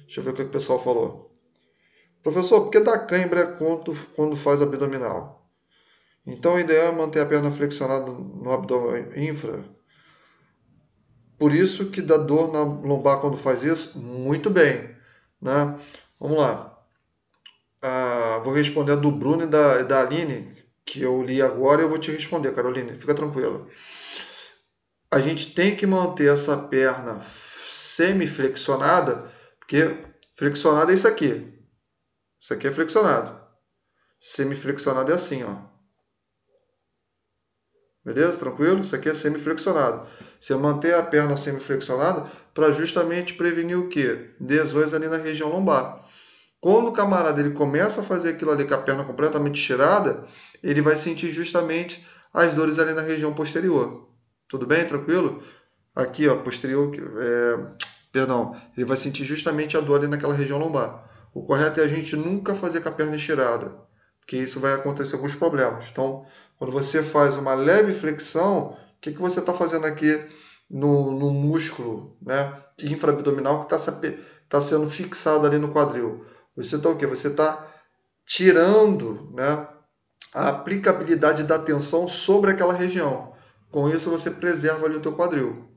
Deixa eu ver o que o pessoal falou. Professor, por que dá cãibra quando faz abdominal? Então, o ideal é manter a perna flexionada no abdômen infra. Por isso que dá dor na lombar quando faz isso? Muito bem. Né? Vamos lá. Vou responder a do Bruno e da Aline, que eu li agora, e eu vou te responder, Caroline. Fica tranquila. A gente tem que manter essa perna semi-flexionada, porque flexionada é isso aqui. Isso aqui é flexionado. Semi-flexionado é assim, ó. Beleza? Tranquilo? Isso aqui é semi-flexionado. Você mantém a perna semi-flexionada para justamente prevenir o quê? Lesões ali na região lombar. Quando o camarada ele começa a fazer aquilo ali com a perna completamente estirada, ele vai sentir justamente as dores ali na região posterior. Tudo bem? Tranquilo? Aqui, ó, posterior, perdão, ele vai sentir justamente a dor ali naquela região lombar. O correto é a gente nunca fazer com a perna estirada, porque isso vai acontecer alguns problemas. Então, quando você faz uma leve flexão, o que, que você está fazendo aqui no músculo, né, infraabdominal que está sendo fixado ali no quadril? Você está o quê? Você está tirando, né, a aplicabilidade da tensão sobre aquela região. Com isso, você preserva ali o teu quadril.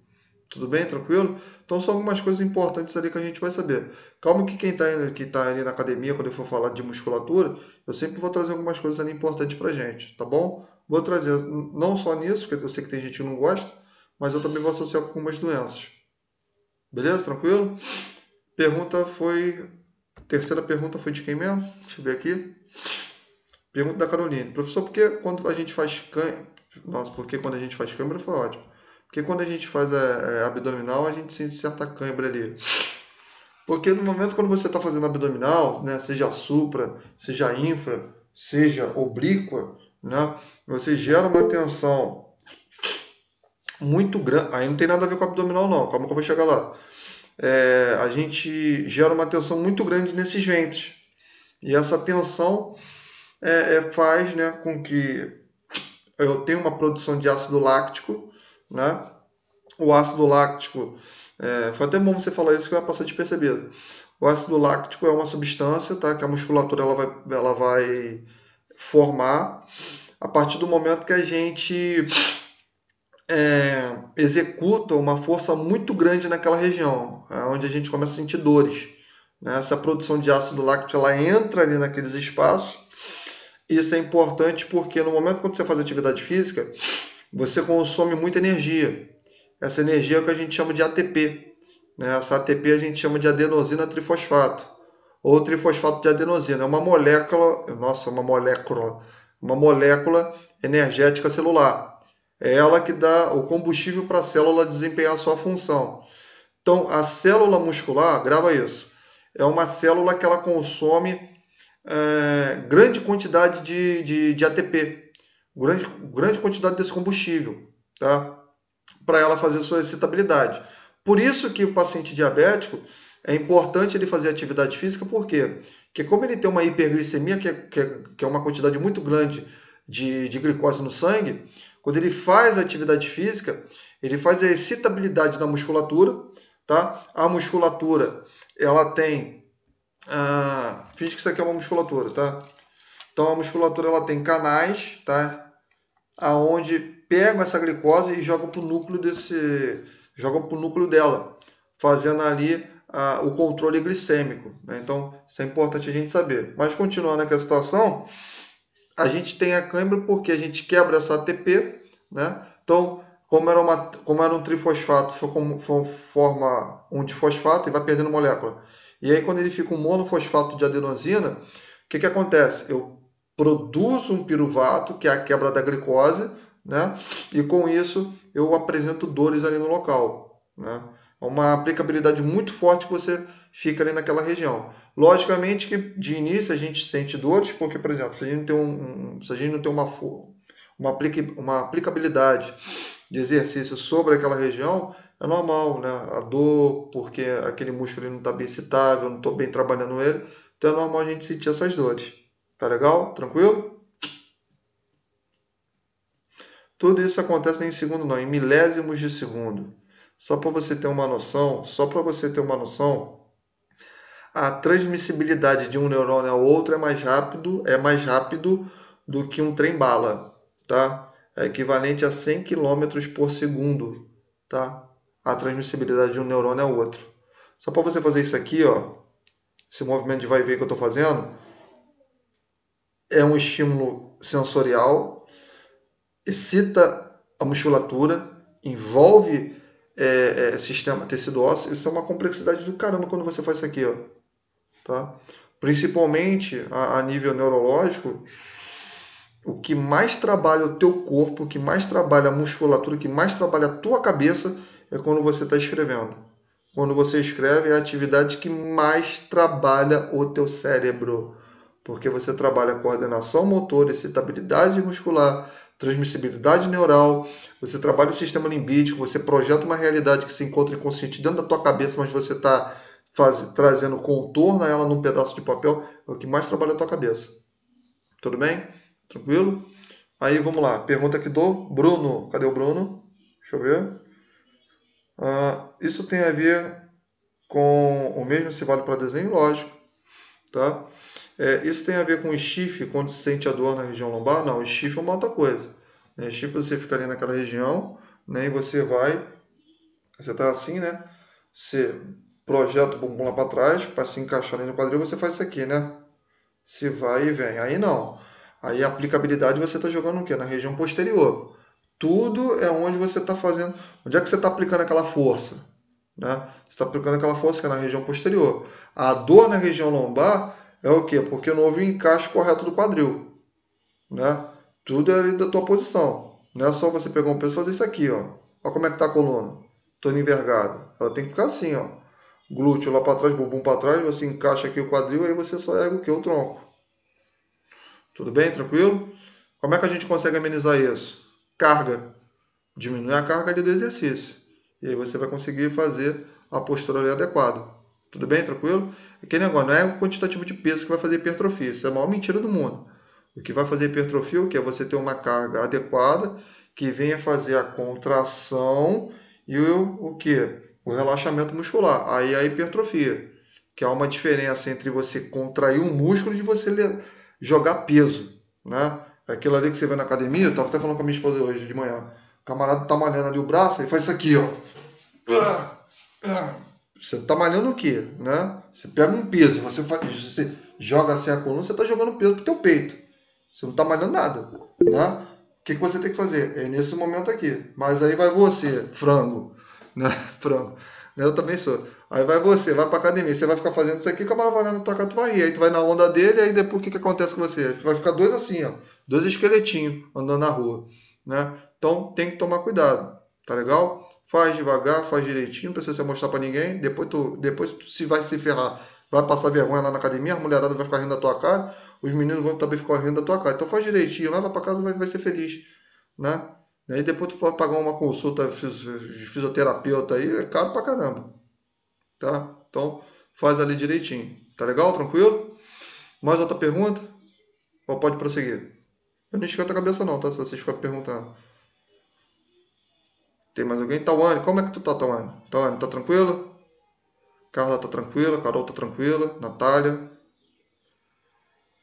Tudo bem? Tranquilo? Então são algumas coisas importantes ali que a gente vai saber. Calma que quem está ali na academia, quando eu for falar de musculatura, eu sempre vou trazer algumas coisas ali importantes pra gente, tá bom? Vou trazer não só nisso, porque eu sei que tem gente que não gosta, mas eu também vou associar com algumas doenças. Beleza? Tranquilo? Pergunta foi. Terceira pergunta foi de quem mesmo? Deixa eu ver aqui. Pergunta da Caroline. Professor, por que quando a gente faz câimbra... Nossa, por que quando a gente faz câimbra foi ótimo. Porque quando a gente faz abdominal, a gente sente certa câimbra ali. Porque no momento quando você está fazendo abdominal, né, seja supra, seja infra, seja oblíqua, né, você gera uma tensão muito grande. Aí não tem nada a ver com abdominal, não. Calma que eu vou chegar lá. A gente gera uma tensão muito grande nesses ventres. E essa tensão faz, né, com que eu tenha uma produção de ácido láctico, né? O ácido láctico, foi até bom você falar isso que vai passar despercebido. O ácido láctico é uma substância, tá, que a musculatura ela vai formar a partir do momento que a gente executa uma força muito grande naquela região, onde a gente começa a sentir dores. Né? Essa produção de ácido láctico ela entra ali naqueles espaços. Isso é importante porque no momento que você faz atividade física, você consome muita energia. Essa energia é o que a gente chama de ATP. Né? Essa ATP a gente chama de adenosina trifosfato, ou trifosfato de adenosina. É uma molécula, nossa, uma molécula energética celular. É ela que dá o combustível para a célula desempenhar a sua função. Então, a célula muscular, grava isso, é uma célula que ela consome grande quantidade de ATP, grande quantidade desse combustível, tá? Para ela fazer sua excitabilidade. Por isso que o paciente diabético é importante ele fazer atividade física, por quê? Porque como ele tem uma hiperglicemia, que é uma quantidade muito grande de glicose no sangue, quando ele faz a atividade física, ele faz a excitabilidade da musculatura, tá? A musculatura, ela tem... finge que isso aqui é uma musculatura, tá? Então a musculatura ela tem canais, tá? Aonde pegam essa glicose e jogam para o núcleo dela, fazendo ali o controle glicêmico. Né? Então, isso é importante a gente saber. Mas continuando aqui a situação, a gente tem a câimbra porque a gente quebra essa ATP, né? Então, como era um trifosfato, forma um difosfato e vai perdendo molécula. E aí, quando ele fica um monofosfato de adenosina, o que acontece? Eu produzo um piruvato, que é a quebra da glicose, né? E com isso eu apresento dores ali no local, né? É uma aplicabilidade muito forte que você fica ali naquela região. Logicamente que de início a gente sente dores, porque, por exemplo, se a gente não tem, se a gente não tem uma aplicabilidade de exercício sobre aquela região, é normal, né? A dor, porque aquele músculo não está bem excitável, não estou bem trabalhando ele, então é normal a gente sentir essas dores. Tá legal? Tranquilo? Tudo isso acontece em segundo, não, em milésimos de segundo. Só para você ter uma noção, a transmissibilidade de um neurônio ao outro é mais rápido do que um trem-bala, tá? É equivalente a 100 quilômetros por segundo, tá? A transmissibilidade de um neurônio ao outro. Só para você fazer isso aqui, ó, esse movimento de vai e vem que eu estou fazendo, é um estímulo sensorial, excita a musculatura, envolve sistema tecido ósseo. Isso é uma complexidade do caramba quando você faz isso aqui, ó, tá? Principalmente a nível neurológico, o que mais trabalha o teu corpo, o que mais trabalha a musculatura, o que mais trabalha a tua cabeça é quando você está escrevendo. Quando você escreve é a atividade que mais trabalha o teu cérebro, porque você trabalha coordenação motora, excitabilidade muscular, transmissibilidade neural, você trabalha o sistema limbítico, você projeta uma realidade que se encontra inconsciente dentro da tua cabeça, mas você está trazendo contorno a ela num pedaço de papel, é o que mais trabalha a tua cabeça. Tudo bem? Tranquilo? Aí vamos lá, pergunta aqui do Bruno. Cadê o Bruno? Deixa eu ver. Isso tem a ver com o mesmo se vale para desenho? Lógico. Tá? Isso tem a ver com o stiff, quando se sente a dor na região lombar? Não, o stiff é uma outra coisa. O stiff você fica ali naquela região, né, e você está assim, né? Você projeta o bumbum lá para trás, para se encaixar ali no quadril, você faz isso aqui, né? Se vai e vem. Aí não. Aí a aplicabilidade você está jogando o quê? Na região posterior. Tudo é onde você está fazendo. Onde é que você está aplicando aquela força? Né? Você está aplicando aquela força que é na região posterior. A dor na região lombar é o quê? Porque não houve o encaixe correto do quadril. Né? Tudo é ali da tua posição. Não é só você pegar um peso e fazer isso aqui. Ó. Olha como é que está a coluna. Torno envergado. Ela tem que ficar assim. Ó. Glúteo lá para trás, bumbum para trás. Você encaixa aqui o quadril. Aí você só erga o quê? O tronco. Tudo bem? Tranquilo? Como é que a gente consegue amenizar isso? Carga. Diminuir a carga ali do exercício. E aí você vai conseguir fazer a postura ali adequada. Tudo bem? Tranquilo? Aquele negócio não é o quantitativo de peso que vai fazer hipertrofia. Isso é a maior mentira do mundo. O que vai fazer hipertrofia é o que? É você ter uma carga adequada que venha fazer a contração e o que? O relaxamento muscular. Aí a hipertrofia. Que há uma diferença entre você contrair um músculo e de você jogar peso. Né? Aquilo ali que você vê na academia, eu estava até falando com a minha esposa hoje de manhã. O camarada tá malhando ali o braço e faz isso aqui, ó. Você tá malhando o quê? Né? Você pega um peso, você joga assim a coluna, você tá jogando peso pro teu peito. Você não tá malhando nada. Né? O que você tem que fazer? É nesse momento aqui. Mas aí vai você, frango, né? Frango. Eu também sou. Aí vai você, vai pra academia, você vai ficar fazendo isso aqui, o camarada vai olhando na tua cara, tu vai rir. Aí tu vai na onda dele, aí depois o que acontece com você? Vai ficar dois assim, ó. Dois esqueletinhos andando na rua, né? Então tem que tomar cuidado, tá legal? Faz devagar, faz direitinho, não precisa se mostrar pra ninguém. Depois tu se vai se ferrar, vai passar vergonha lá na academia, a mulherada vai ficar rindo da tua cara, os meninos vão também ficar rindo da tua cara. Então faz direitinho, leva pra casa, vai ser feliz, né? E aí depois tu pode pagar uma consulta de fisioterapeuta aí, é caro pra caramba, tá? Então faz ali direitinho. Tá legal? Tranquilo? Mais outra pergunta? Ou pode prosseguir? Eu não esquento a cabeça não, tá? Se vocês ficarem perguntando. Tem mais alguém? Tawane, como é que tu tá, Tawane? Tawane, tá tranquila? Carla tá tranquila, Carol tá tranquila, Natália,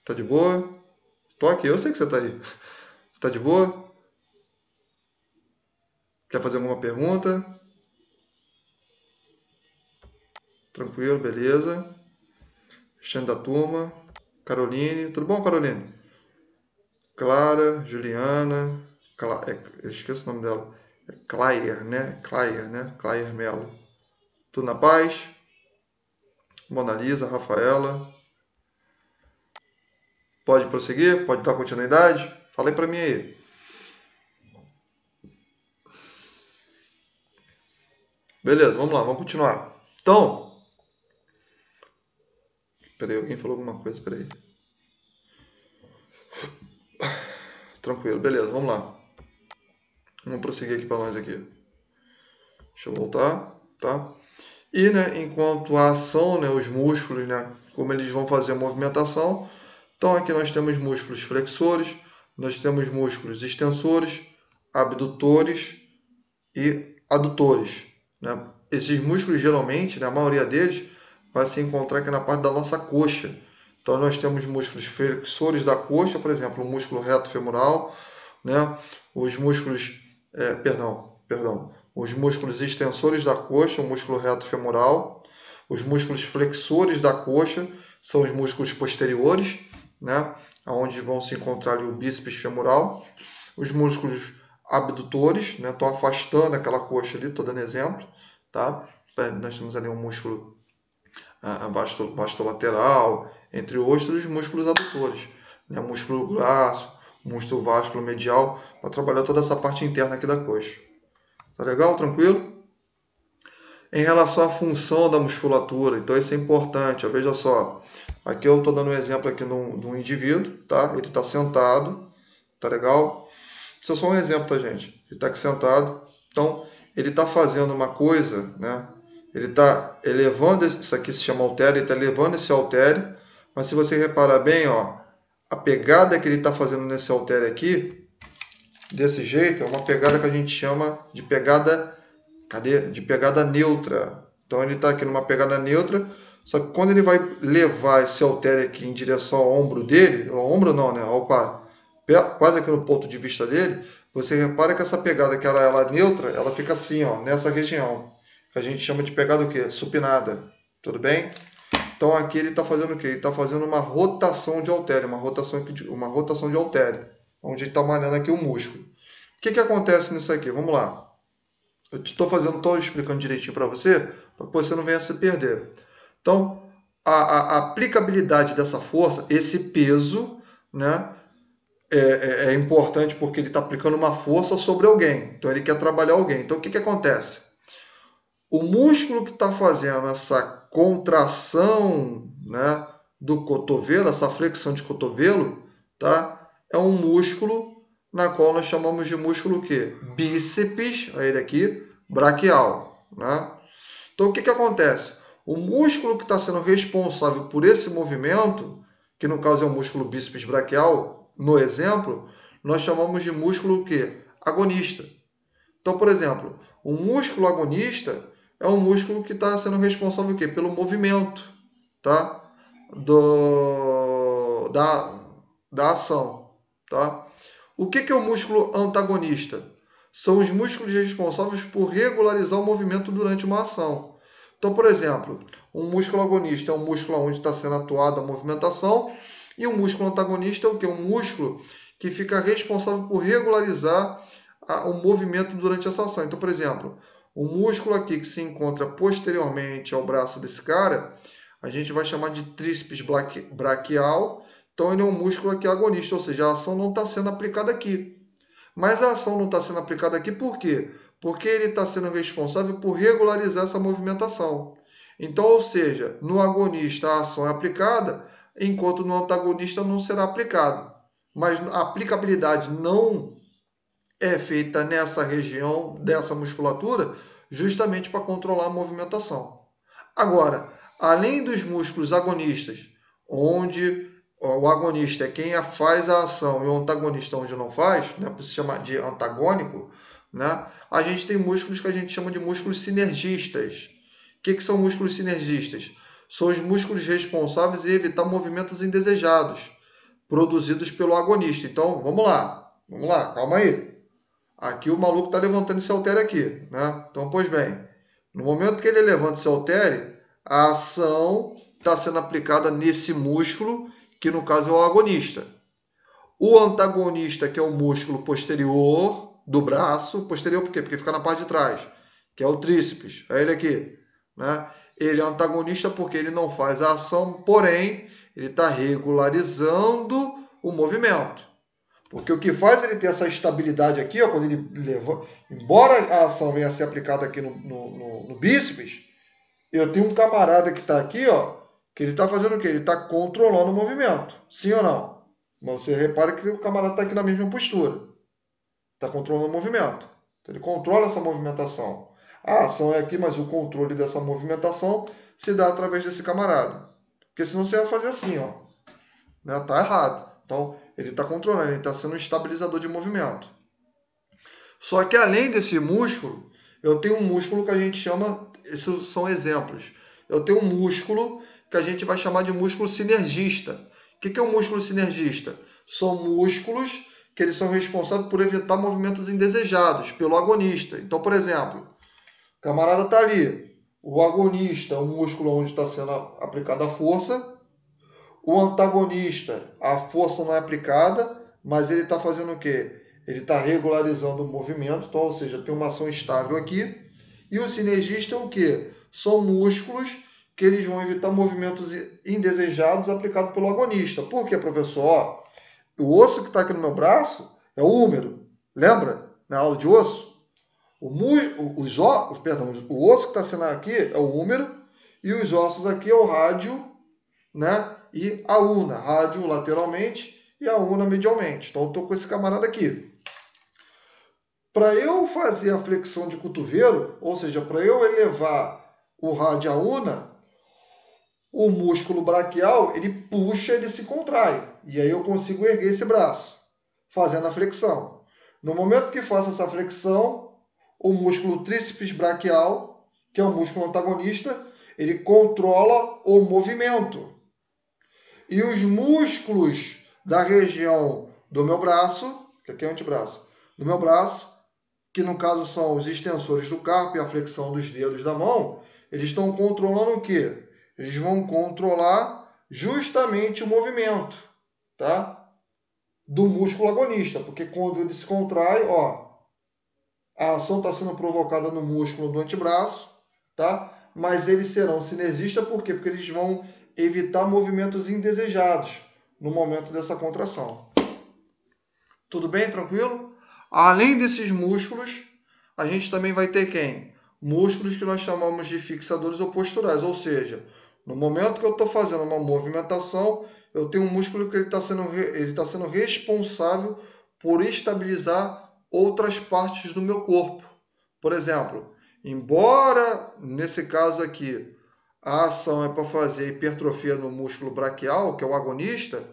tá de boa? Tô aqui, eu sei que você tá aí. Tá de boa? Quer fazer alguma pergunta? Tranquilo, beleza. Xande da turma. Caroline, tudo bom, Caroline? Clara, Juliana, eu esqueço o nome dela. É Claire, né? Claire, né? Claire Melo. Tudo na paz? Mona Lisa, Rafaela. Pode prosseguir? Pode dar continuidade? Falei pra mim aí. Beleza, vamos lá, vamos continuar. Então, peraí, alguém falou alguma coisa, peraí. Tranquilo, beleza, vamos lá. Vamos prosseguir aqui para nós aqui. Deixa eu voltar, tá? E, né, enquanto a ação, né, os músculos, né, como eles vão fazer a movimentação. Então, aqui nós temos músculos flexores, nós temos músculos extensores, abdutores e adutores, né? Esses músculos, geralmente, né, a maioria deles, vai se encontrar aqui na parte da nossa coxa. Então, nós temos músculos flexores da coxa, por exemplo, o músculo reto femoral, né? Os músculos, perdão, os músculos extensores da coxa, o músculo reto femoral, os músculos flexores da coxa são os músculos posteriores, né? Onde vão se encontrar ali o bíceps femoral, os músculos abdutores, né? Estou afastando aquela coxa ali, estou dando exemplo, tá? Nós temos ali um músculo bastolateral, entre outros músculos adutores, né? Músculo glaço, músculo vasculo medial, para trabalhar toda essa parte interna aqui da coxa. Tá legal? Tranquilo? Em relação à função da musculatura, então isso é importante. Ó, veja só, aqui eu estou dando um exemplo aqui de um indivíduo, tá? Ele está sentado, tá legal? Isso é só um exemplo, tá, gente? Ele está aqui sentado, então ele está fazendo uma coisa, né? Ele está elevando, isso aqui se chama haltério, ele está elevando esse haltério, mas se você reparar bem, ó, a pegada que ele está fazendo nesse haltério aqui, desse jeito, é uma pegada que a gente chama de pegada, de pegada neutra. Então ele está aqui numa pegada neutra, só que quando ele vai levar esse haltério aqui em direção ao ombro dele, ao ombro não, né? Quase aqui no ponto de vista dele, você repara que essa pegada que ela é neutra, ela fica assim, ó, nessa região, que a gente chama de pegada o quê? Supinada. Tudo bem? Então aqui ele está fazendo o quê? Ele está fazendo uma rotação de haltério, uma rotação de haltério, onde ele está malhando aqui o músculo. O que acontece nisso aqui? Vamos lá. Eu estou explicando direitinho para você, para que você não venha se perder. Então, a aplicabilidade dessa força, esse peso, né, é importante porque ele está aplicando uma força sobre alguém. Então, ele quer trabalhar alguém. Então, o que acontece? O músculo que está fazendo essa contração, né, do cotovelo, essa flexão de cotovelo, tá? É um músculo na qual nós chamamos de músculo o quê? Bíceps, aí ele aqui, braquial, né? Então o que acontece? O músculo que está sendo responsável por esse movimento, que no caso é o músculo bíceps braquial, no exemplo, nós chamamos de músculo o quê? Agonista. Então, por exemplo, o músculo agonista é um músculo que está sendo responsável o quê? Pelo movimento, tá? Da ação, tá? O que é o músculo antagonista? São os músculos responsáveis por regularizar o movimento durante uma ação. Então, por exemplo, um músculo agonista é um músculo onde está sendo atuada a movimentação, e um músculo antagonista é o que? Um músculo que fica responsável por regularizar o movimento durante essa ação. Então, por exemplo, o músculo aqui que se encontra posteriormente ao braço desse cara, a gente vai chamar de tríceps braquial. Então, ele é um músculo aqui agonista, ou seja, a ação não está sendo aplicada aqui. Mas a ação não está sendo aplicada aqui por quê? Porque ele está sendo responsável por regularizar essa movimentação. Então, ou seja, no agonista a ação é aplicada, enquanto no antagonista não será aplicado. Mas a aplicabilidade não é feita nessa região dessa musculatura, justamente para controlar a movimentação. Agora, além dos músculos agonistas, onde o agonista é quem faz a ação e o antagonista onde não faz, né, por se chamar de antagônico, né, a gente tem músculos que a gente chama de músculos sinergistas. O que são músculos sinergistas? São os músculos responsáveis em evitar movimentos indesejados, produzidos pelo agonista. Então, vamos lá, calma aí. Aqui o maluco está levantando esse halter aqui, né? Então, pois bem, no momento que ele levanta esse halter, a ação está sendo aplicada nesse músculo, que no caso é o agonista. O antagonista, que é o músculo posterior do braço, posterior por quê? Porque fica na parte de trás, que é o tríceps, é ele aqui, né? Ele é antagonista porque ele não faz a ação, porém, ele está regularizando o movimento. Porque o que faz ele ter essa estabilidade aqui, ó, quando ele leva, embora a ação venha a ser aplicada aqui no bíceps, eu tenho um camarada que está aqui, ó, que ele está fazendo o quê? Ele está controlando o movimento. Sim ou não? Mas você repara que o camarada está aqui na mesma postura. Está controlando o movimento. Então, ele controla essa movimentação. A ação é aqui, mas o controle dessa movimentação se dá através desse camarada. Porque senão você vai fazer assim, ó. Né? Tá errado. Então, ele está controlando, ele está sendo um estabilizador de movimento. Só que além desse músculo, eu tenho um músculo que a gente chama, esses são exemplos. Eu tenho um músculo que a gente vai chamar de músculo sinergista. O que é um músculo sinergista? São músculos que eles são responsáveis por evitar movimentos indesejados pelo agonista. Então, por exemplo, o camarada está ali. O agonista é o músculo onde está sendo aplicada a força. O antagonista, a força não é aplicada, mas ele está fazendo o quê? Ele está regularizando o movimento, então, ou seja, tem uma ação estável aqui. E o sinergista é o quê? São músculos que eles vão evitar movimentos indesejados aplicados pelo agonista. Por quê, professor? Ó, o osso que está aqui no meu braço é o húmero. Lembra? Na aula de osso? O osso que está sendo aqui é o húmero e os ossos aqui é o rádio, né? E a una, rádio lateralmente e a una medialmente. Então eu estou com esse camarada aqui. Para eu fazer a flexão de cotovelo, ou seja, para eu elevar o rádio à una, o músculo braquial, ele puxa, ele se contrai. E aí eu consigo erguer esse braço, fazendo a flexão. No momento que faço essa flexão, o músculo tríceps braquial, que é o músculo antagonista, ele controla o movimento. E os músculos da região do meu braço, que aqui é o antebraço, do meu braço, que no caso são os extensores do carpo e a flexão dos dedos da mão, eles estão controlando o quê? Eles vão controlar justamente o movimento, tá? Do músculo agonista, porque quando ele se contrai, ó, a ação está sendo provocada no músculo do antebraço, tá? Mas eles serão sinergistas, por quê? Porque eles vão evitar movimentos indesejados no momento dessa contração. Tudo bem? Tranquilo? Além desses músculos, a gente também vai ter quem? Músculos que nós chamamos de fixadores ou posturais, ou seja, no momento que eu estou fazendo uma movimentação, eu tenho um músculo que ele está sendo responsável por estabilizar outras partes do meu corpo. Por exemplo, embora nesse caso aqui a ação é para fazer hipertrofia no músculo braquial, que é o agonista,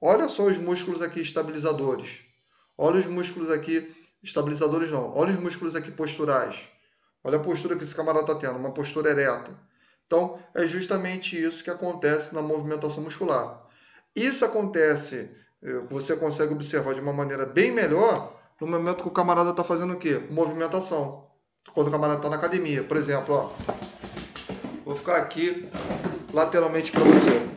olha só os músculos aqui estabilizadores. Olha os músculos aqui, estabilizadores não, olha os músculos aqui posturais. Olha a postura que esse camarada está tendo, uma postura ereta. Então, é justamente isso que acontece na movimentação muscular. Isso acontece, você consegue observar de uma maneira bem melhor no momento que o camarada está fazendo o quê? Movimentação. Quando o camarada está na academia. Por exemplo, ó, vou ficar aqui lateralmente para você.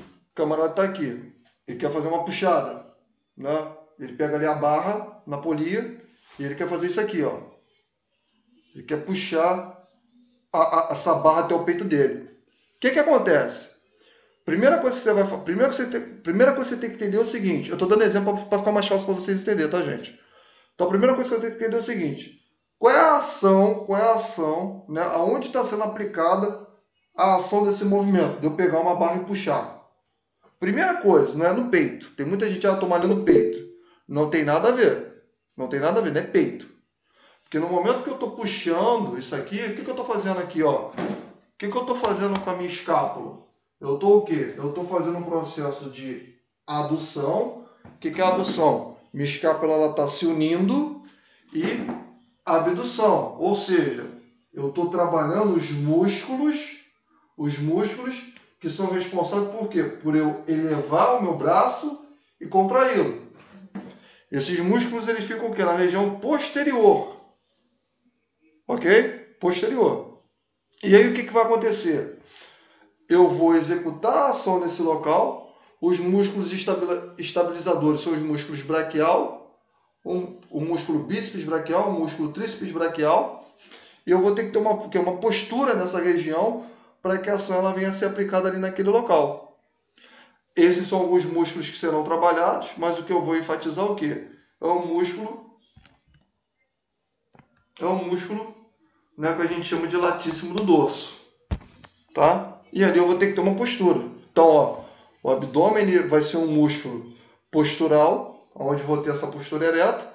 O camarada está aqui. Ele quer fazer uma puxada, né? Ele pega ali a barra na polia e ele quer fazer isso aqui, ó. Ele quer puxar essa barra até o peito dele. O que acontece? Primeira coisa que você vai, primeira coisa que você tem que entender é o seguinte. Eu estou dando exemplo para ficar mais fácil para vocês entenderem, tá, gente? Então, a primeira coisa que você tem que entender é o seguinte: qual é a ação, né? Aonde está sendo aplicada a ação desse movimento? De eu pegar uma barra e puxar. Primeira coisa, não é no peito. Tem muita gente já tomando no peito. Não tem nada a ver. Não tem nada a ver, não é peito. Porque no momento que eu estou puxando isso aqui, o que eu estou fazendo aqui, ó? O que eu estou fazendo com a minha escápula? Eu estou o quê? Eu estou fazendo um processo de adução. O que é adução? Minha escápula está se unindo e abdução. Ou seja, eu estou trabalhando os músculos que são responsáveis por quê? Por eu elevar o meu braço e contraí-lo. Esses músculos eles ficam o quê? Na região posterior. Ok? Posterior. E aí o que vai acontecer? Eu vou executar a ação nesse local. Os músculos estabilizadores são os músculos braquial, o músculo bíceps braquial, o músculo tríceps braquial. E eu vou ter que ter uma postura nessa região para que a ação ela venha a ser aplicada ali naquele local. Esses são alguns músculos que serão trabalhados, mas o que eu vou enfatizar é o quê? É o músculo, né, que a gente chama de latíssimo do dorso, tá? E ali eu vou ter que ter uma postura. Então, ó, o abdômen vai ser um músculo postural, onde vou ter essa postura ereta,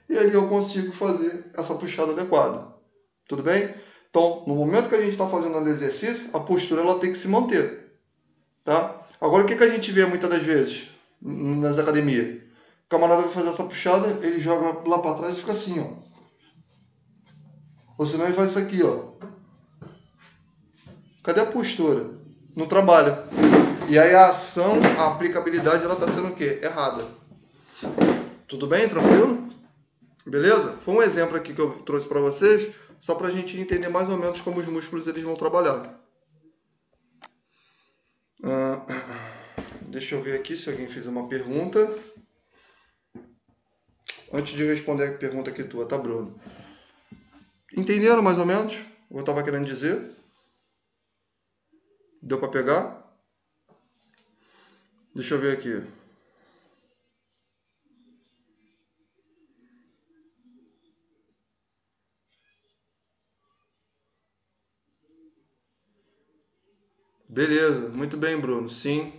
e ali eu consigo fazer essa puxada adequada. Tudo bem? Então, no momento que a gente está fazendo o exercício, a postura ela tem que se manter, tá? Agora, o que a gente vê muitas das vezes nas academias? O camarada vai fazer essa puxada, ele joga lá para trás e fica assim, ó. Ou senão ele faz isso aqui, ó. Cadê a postura? Não trabalha. E aí a ação, a aplicabilidade, ela está sendo o quê? Errada. Tudo bem? Tranquilo? Beleza? Foi um exemplo aqui que eu trouxe para vocês, só para a gente entender mais ou menos como os músculos eles vão trabalhar. Deixa eu ver aqui se alguém fez uma pergunta. Antes de responder a pergunta aqui tua, tá, Bruno? Entenderam mais ou menos o que eu estava querendo dizer? Deu para pegar? Deixa eu ver aqui. Beleza, muito bem, Bruno. Sim,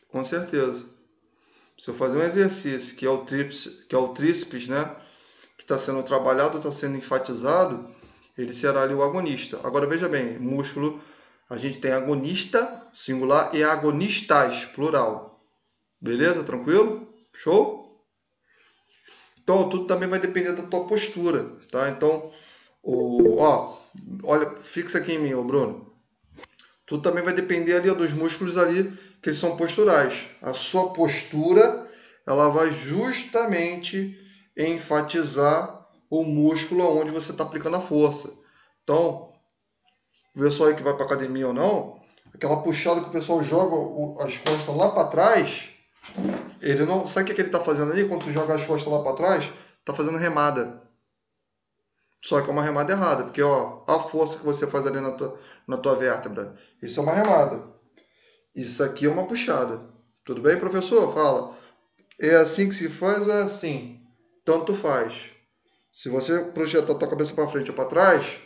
com certeza. Se eu fazer um exercício que é o tríceps, né? Que está sendo trabalhado, está sendo enfatizado, ele será ali o agonista. Agora veja bem, músculo, a gente tem agonista singular e agonistas plural. Beleza? Tranquilo? Show? Então tudo também vai depender da tua postura, tá? Então, olha, fixa aqui em mim, ô Bruno. Tudo também vai depender ali dos músculos ali que eles são posturais. A sua postura, ela vai justamente enfatizar o músculo onde você está aplicando a força. Então, o pessoal aí que vai para academia ou não, aquela puxada que o pessoal joga as costas lá para trás, ele não, sabe o que ele está fazendo ali quando tu joga as costas lá para trás? Está fazendo remada. Só que é uma remada errada, porque ó, a força que você faz ali na tua vértebra, isso é uma remada. Isso aqui é uma puxada. Tudo bem, professor? Fala. É assim que se faz ou é assim? Tanto faz. Se você projetar a tua cabeça para frente ou para trás,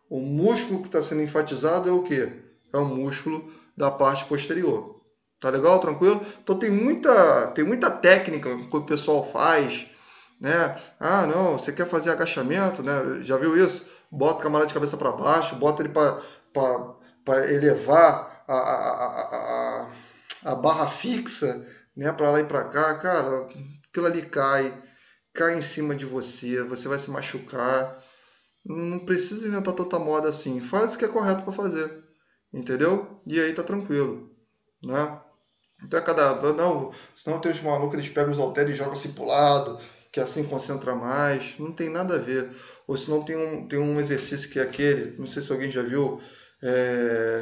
o músculo que está sendo enfatizado é o quê? É o músculo da parte posterior. Tá legal? Tranquilo? Então tem muita técnica que o pessoal faz, né? Ah, não, você quer fazer agachamento, né? Já viu isso? Bota o camarada de cabeça para baixo, bota ele para elevar a barra fixa, né? Para lá e para cá, cara, aquilo ali cai em cima de você, você vai se machucar. Não precisa inventar tanta moda assim. Faz o que é correto para fazer, entendeu? E aí tá tranquilo, né? Então é cada. Não, senão tem os malucos, eles pegam os halteres e jogam assim pro lado, que assim concentra mais. Não tem nada a ver. Ou senão tem um exercício que é aquele, não sei se alguém já viu,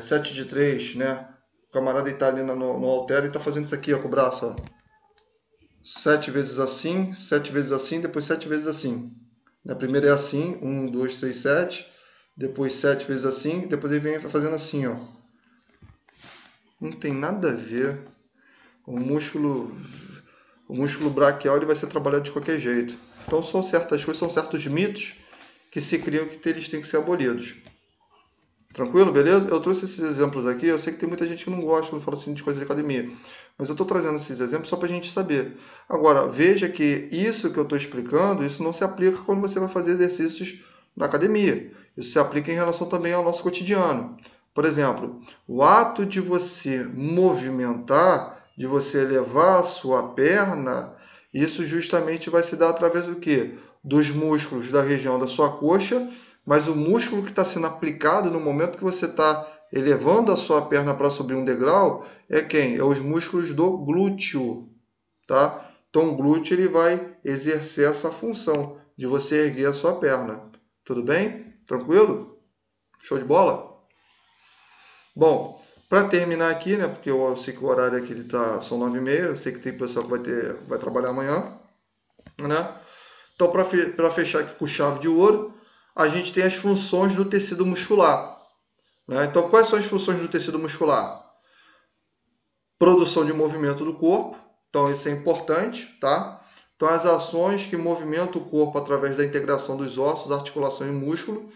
7 de 3, né? O camarada está ali no halter e tá fazendo isso aqui ó, com o braço, ó. 7 vezes assim, 7 vezes assim, depois 7 vezes assim. Na primeira é assim, 1, 2, 3, 7. Depois 7 vezes assim, depois ele vem fazendo assim, ó. Não tem nada a ver. O músculo, o músculo braquial ele vai ser trabalhado de qualquer jeito. Então são certas coisas, são certos mitos que se criam que eles têm que ser abolidos. Tranquilo, beleza? Eu trouxe esses exemplos aqui, eu sei que tem muita gente que não gosta quando fala assim de coisa de academia, mas eu estou trazendo esses exemplos só para a gente saber. Agora, veja que isso que eu estou explicando, isso não se aplica quando você vai fazer exercícios na academia. Isso se aplica em relação também ao nosso cotidiano. Por exemplo, o ato de você movimentar, de você elevar a sua perna, isso justamente vai se dar através do quê? Dos músculos da região da sua coxa, mas o músculo que está sendo aplicado no momento que você está elevando a sua perna para subir um degrau é quem? É os músculos do glúteo, tá? Então o glúteo ele vai exercer essa função de você erguer a sua perna. Tudo bem? Tranquilo? Show de bola? Bom, para terminar aqui, né? Porque eu sei que o horário aqui ele tá, são 9h30, eu sei que tem pessoal que vai trabalhar amanhã, né? Então, para fechar aqui com chave de ouro, a gente tem as funções do tecido muscular, né? Então, quais são as funções do tecido muscular? Produção de movimento do corpo, então isso é importante, tá? Então, as ações que movimentam o corpo através da integração dos ossos, articulação e músculo.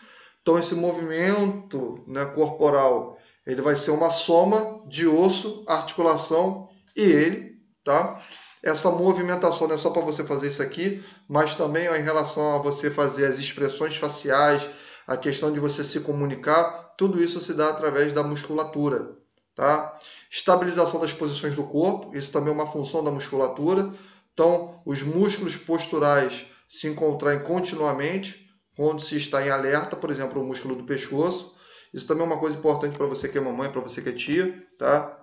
Então, esse movimento, né, corporal, ele vai ser uma soma de osso, articulação e ele, tá? Essa movimentação não é só para você fazer isso aqui, mas também ó, em relação a você fazer as expressões faciais, a questão de você se comunicar, tudo isso se dá através da musculatura, tá? Estabilização das posições do corpo, isso também é uma função da musculatura. Então, os músculos posturais se encontrarem continuamente, quando se está em alerta, por exemplo, o músculo do pescoço. Isso também é uma coisa importante para você que é mamãe, para você que é tia, tá?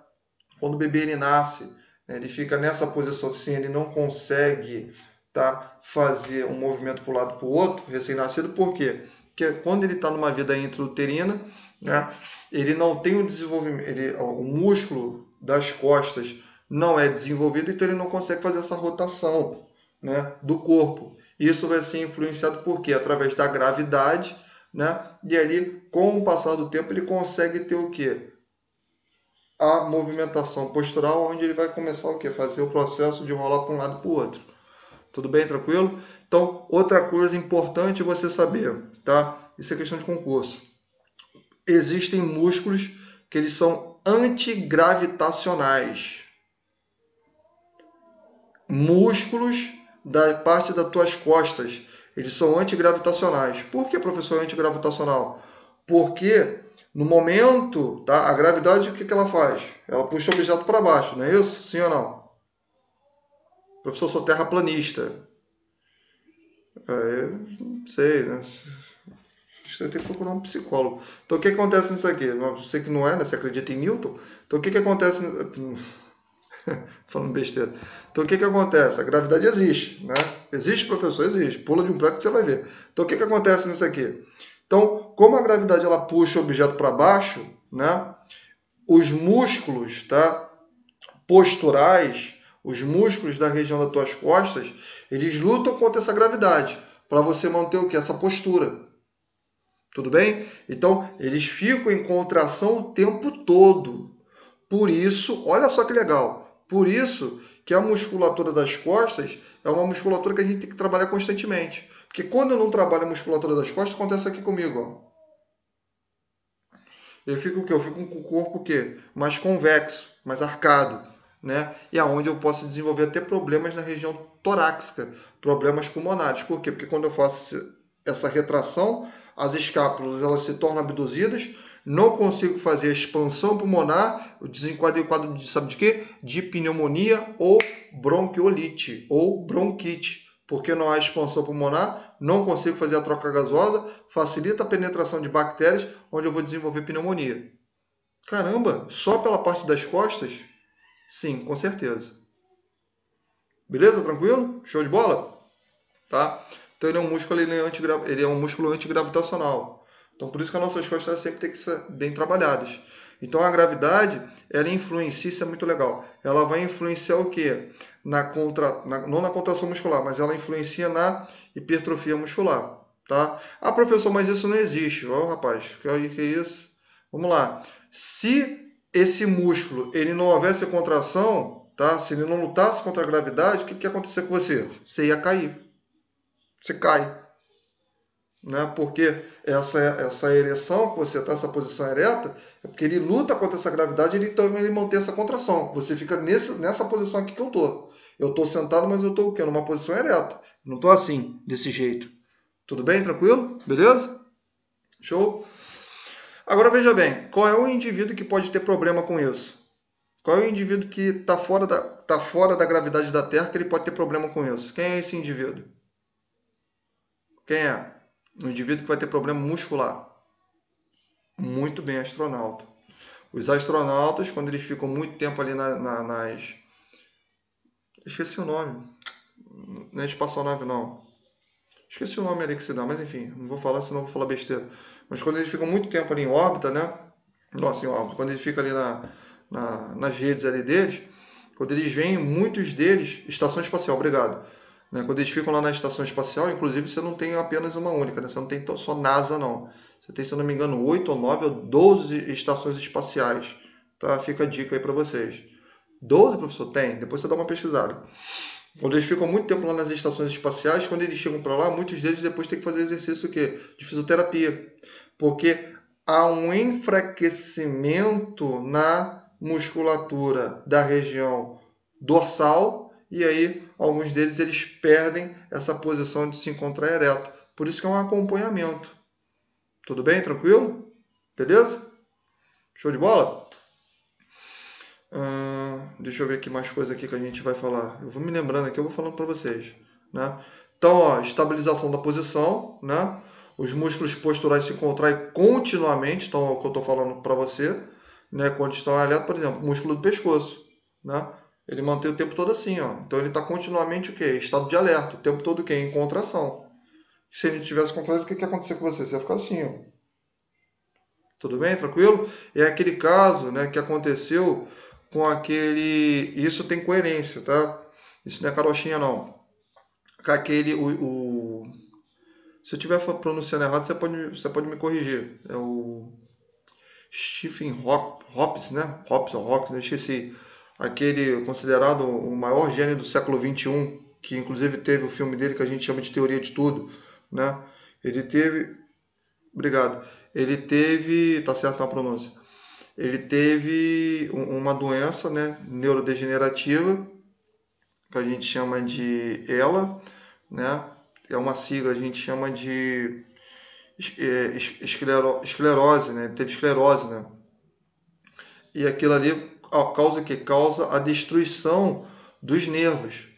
Quando o bebê ele nasce, né, ele fica nessa posição assim, ele não consegue, tá, fazer um movimento para um lado para o outro, recém-nascido, por quê? Porque quando ele está numa vida intrauterina, né, ele não tem o desenvolvimento, o músculo das costas não é desenvolvido, então ele não consegue fazer essa rotação, né, do corpo. Isso vai ser influenciado por quê? Através da gravidade, né? E ali, com o passar do tempo, ele consegue ter o quê? A movimentação postural, onde ele vai começar o quê? Fazer o processo de rolar para um lado e para o outro. Tudo bem, tranquilo? Então, outra coisa importante você saber, tá? Isso é questão de concurso. Existem músculos que eles são antigravitacionais. Músculos da parte das tuas costas, eles são antigravitacionais. Por que, professor, antigravitacional? Porque no momento, tá, a gravidade, o que ela faz? Ela puxa o objeto para baixo, não é isso? Sim ou não? Professor, sou terraplanista. Eu não sei, né? Você tem que procurar um psicólogo. Então, o que acontece nisso aqui? Você que não é, né? Você acredita em Newton? Então, o que acontece... Falando besteira. Então, o que acontece? A gravidade existe, né? Existe, professor? Existe. Pula de um prédio que você vai ver. Então, o que acontece nisso aqui? Então, como a gravidade ela puxa o objeto para baixo, né? Os músculos, tá? Posturais, os músculos da região das tuas costas, eles lutam contra essa gravidade para você manter o que? Essa postura. Tudo bem? Então, eles ficam em contração o tempo todo. Por isso, olha só que legal. Por isso que a musculatura das costas é uma musculatura que a gente tem que trabalhar constantemente. Porque quando eu não trabalho a musculatura das costas, acontece aqui comigo, ó. Eu fico o quê? Eu fico com o corpo o quê? Mais convexo, mais arcado, né? E aonde eu posso desenvolver até problemas na região torácica, problemas pulmonares. Por quê? Porque quando eu faço essa retração, as escápulas elas se tornam abduzidas, não consigo fazer a expansão pulmonar, eu desenquadro o quadro de, sabe de quê? De pneumonia ou bronquiolite ou bronquite. Porque não há expansão pulmonar, não consigo fazer a troca gasosa, facilita a penetração de bactérias, onde eu vou desenvolver pneumonia. Caramba, só pela parte das costas? Sim, com certeza. Beleza? Tranquilo? Show de bola? Tá? Então ele é um músculo, ele é um músculo antigravitacional. Então por isso que as nossas costas sempre têm que ser bem trabalhadas. Então a gravidade, ela influencia, isso é muito legal. Ela vai influenciar o quê? Não na contração muscular, mas ela influencia na hipertrofia muscular. Tá? Ah, professor, mas isso não existe. Ó, rapaz, que é isso? Vamos lá. Se esse músculo ele não houvesse contração, tá? Se ele não lutasse contra a gravidade, o que ia acontecer com você? Você ia cair. Você cai. Né? Porque essa ereção que você está, essa posição ereta, é porque ele luta contra essa gravidade, então ele mantém essa contração. Você fica nessa posição aqui que eu tô. Eu tô sentado, mas eu tô o quê? Numa posição ereta. Não tô assim, desse jeito. Tudo bem? Tranquilo? Beleza? Show? Agora veja bem, qual é o indivíduo que pode ter problema com isso? Qual é o indivíduo que tá fora da gravidade da Terra que ele pode ter problema com isso? Quem é esse indivíduo? Quem é? Um indivíduo que vai ter problema muscular. Muito bem, astronauta. Os astronautas, quando eles ficam muito tempo ali nas... Esqueci o nome. Não é espaçonave, não. Esqueci o nome ali que se dá, mas enfim, não vou falar, senão vou falar besteira. Mas quando eles ficam muito tempo ali em órbita, né? Nossa, em órbita. Quando eles ficam ali nas redes ali deles, quando eles vêm, muitos deles... Estação espacial, obrigado. Né? Quando eles ficam lá na estação espacial, inclusive você não tem apenas uma única, né? Você não tem só NASA, não. Você tem, se eu não me engano, 8 ou 9 ou 12 estações espaciais. Tá? Fica a dica aí para vocês. 12, professor? Tem. Depois você dá uma pesquisada. Quando eles ficam muito tempo lá nas estações espaciais, quando eles chegam para lá, muitos deles depois têm que fazer exercício o quê? De fisioterapia. Porque há um enfraquecimento na musculatura da região dorsal e aí alguns deles eles perdem essa posição de se encontrar ereto. Por isso que é um acompanhamento. Tudo bem? Tranquilo? Beleza? Show de bola? Deixa eu ver aqui mais coisa aqui que a gente vai falar. Eu vou me lembrando aqui, eu vou falando para vocês, né? Então, ó, estabilização da posição, né? Os músculos posturais se contraem continuamente, então é o que eu estou falando para você, né? Quando estão alerta, por exemplo, músculo do pescoço, né? Ele mantém o tempo todo assim, ó. Então ele está continuamente o quê? Estado de alerta, o tempo todo o quê? Em contração. Se ele tivesse contraído, o que ia acontecer com você? Você ia ficar assim, ó. Tudo bem? Tranquilo? É aquele caso, né, que aconteceu com aquele... Isso tem coerência, tá? Isso não é carochinha, não. Com aquele... Se eu estiver pronunciando errado, você pode me corrigir. É o Stephen Hopkins, né? Hopkins, eu esqueci. Aquele considerado o maior gênio do século XXI, que inclusive teve o filme dele que a gente chama de Teoria de Tudo, né? Ele teve... Obrigado. Ele teve... Tá certo a pronúncia. Ele teve uma doença, né, neurodegenerativa, que a gente chama de ELA, né? É uma sigla, a gente chama de esclerose, né? Ele teve esclerose, né? E aquilo ali causa que causa a destruição dos nervos.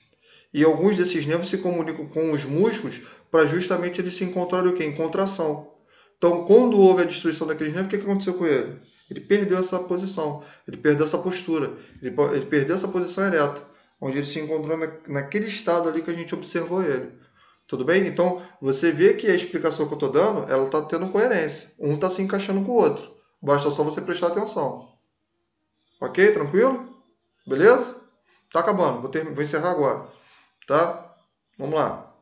E alguns desses nervos se comunicam com os músculos para justamente eles se encontrarem o quê? Em contração. Então, quando houve a destruição daqueles nervos, o que aconteceu com ele? Ele perdeu essa posição, ele perdeu essa postura, ele perdeu essa posição ereta, onde ele se encontrou naquele estado ali que a gente observou ele. Tudo bem? Então, você vê que a explicação que eu estou dando, ela está tendo coerência. Um está se encaixando com o outro. Basta só você prestar atenção. Ok? Tranquilo? Beleza? Tá acabando. Vou encerrar agora. Tá? Vamos lá.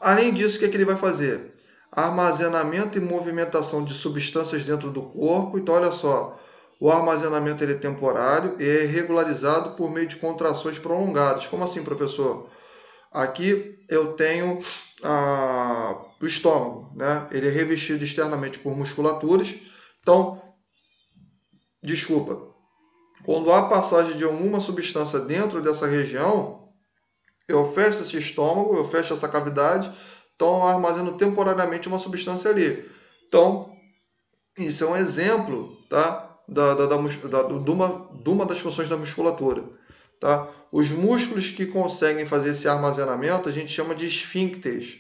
Além disso, o que ele vai fazer? Armazenamento e movimentação de substâncias dentro do corpo. Então, olha só. O armazenamento ele é temporário e é regularizado por meio de contrações prolongadas. Como assim, professor? Aqui eu tenho o estômago, né? Ele é revestido externamente por musculaturas. Então, desculpa, quando há passagem de alguma substância dentro dessa região, eu fecho esse estômago, eu fecho essa cavidade, então eu armazeno temporariamente uma substância ali. Então, isso é um exemplo, tá? De uma das funções da musculatura. Tá? Os músculos que conseguem fazer esse armazenamento a gente chama de esfíncteres.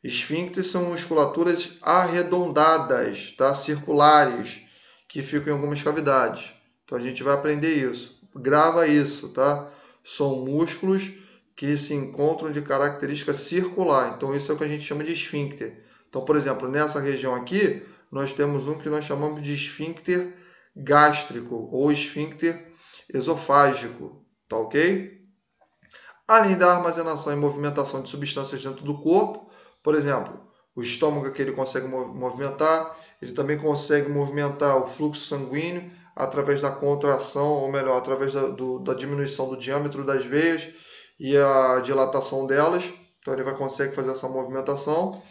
Esfíncteres são musculaturas arredondadas, tá? Circulares, que ficam em algumas cavidades. Então a gente vai aprender isso. Grava isso, tá? São músculos que se encontram de característica circular. Então isso é o que a gente chama de esfíncter. Então, por exemplo, nessa região aqui, nós temos um que nós chamamos de esfíncter gástrico ou esfíncter esofágico, tá ok? Além da armazenação e movimentação de substâncias dentro do corpo, por exemplo, o estômago que ele consegue movimentar, ele também consegue movimentar o fluxo sanguíneo através da contração, ou melhor, através da diminuição do diâmetro das veias e a dilatação delas. Então ele vai conseguir fazer essa movimentação.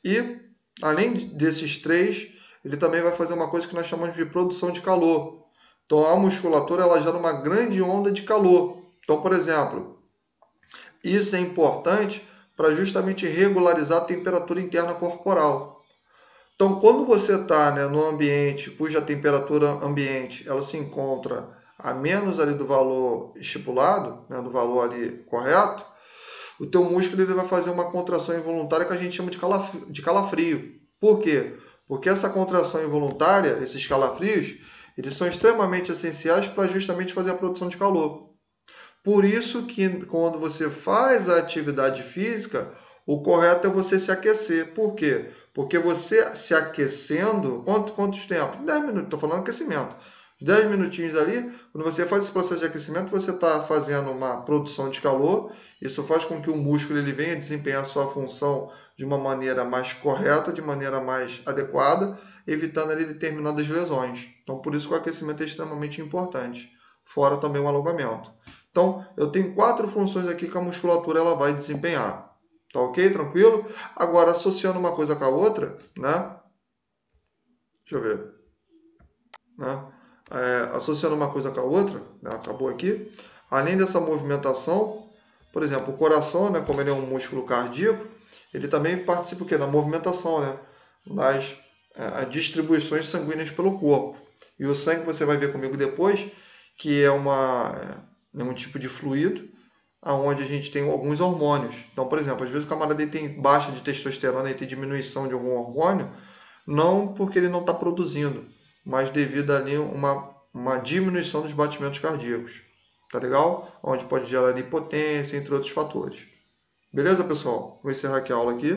E, além desses três, ele também vai fazer uma coisa que nós chamamos de produção de calor. Então a musculatura ela gera uma grande onda de calor. Então, por exemplo, isso é importante para justamente regularizar a temperatura interna corporal. Então, quando você está, né, num ambiente cuja temperatura ambiente ela se encontra a menos ali do valor estipulado, né, do valor ali correto, o teu músculo ele vai fazer uma contração involuntária que a gente chama de calafrio. Por quê? Porque essa contração involuntária, esses calafrios, eles são extremamente essenciais para justamente fazer a produção de calor. Por isso que quando você faz a atividade física, o correto é você se aquecer. Por quê? Porque você se aquecendo, quantos tempo? 10 minutos, estou falando aquecimento. 10 minutinhos ali, quando você faz esse processo de aquecimento, você está fazendo uma produção de calor. Isso faz com que o músculo ele venha desempenhar a sua função de uma maneira mais correta, de maneira mais adequada, evitando ali determinadas lesões. Então, por isso que o aquecimento é extremamente importante. Fora também o alongamento. Então, eu tenho 4 funções aqui que a musculatura ela vai desempenhar. Tá ok? Tranquilo? Agora, associando uma coisa com a outra, né? Deixa eu ver. Né? Associando uma coisa com a outra, né? Acabou aqui. Além dessa movimentação, por exemplo, o coração, né? Como ele é um músculo cardíaco, ele também participa o quê? Da movimentação, né? Das distribuições sanguíneas pelo corpo. E o sangue, você vai ver comigo depois, que é um tipo de fluido onde a gente tem alguns hormônios. Então, por exemplo, às vezes o camarada tem baixa de testosterona e tem diminuição de algum hormônio, não porque ele não está produzindo, mas devido ali uma diminuição dos batimentos cardíacos. Tá legal? Onde pode gerar impotência, entre outros fatores. Beleza, pessoal? Vou encerrar aqui a aula aqui.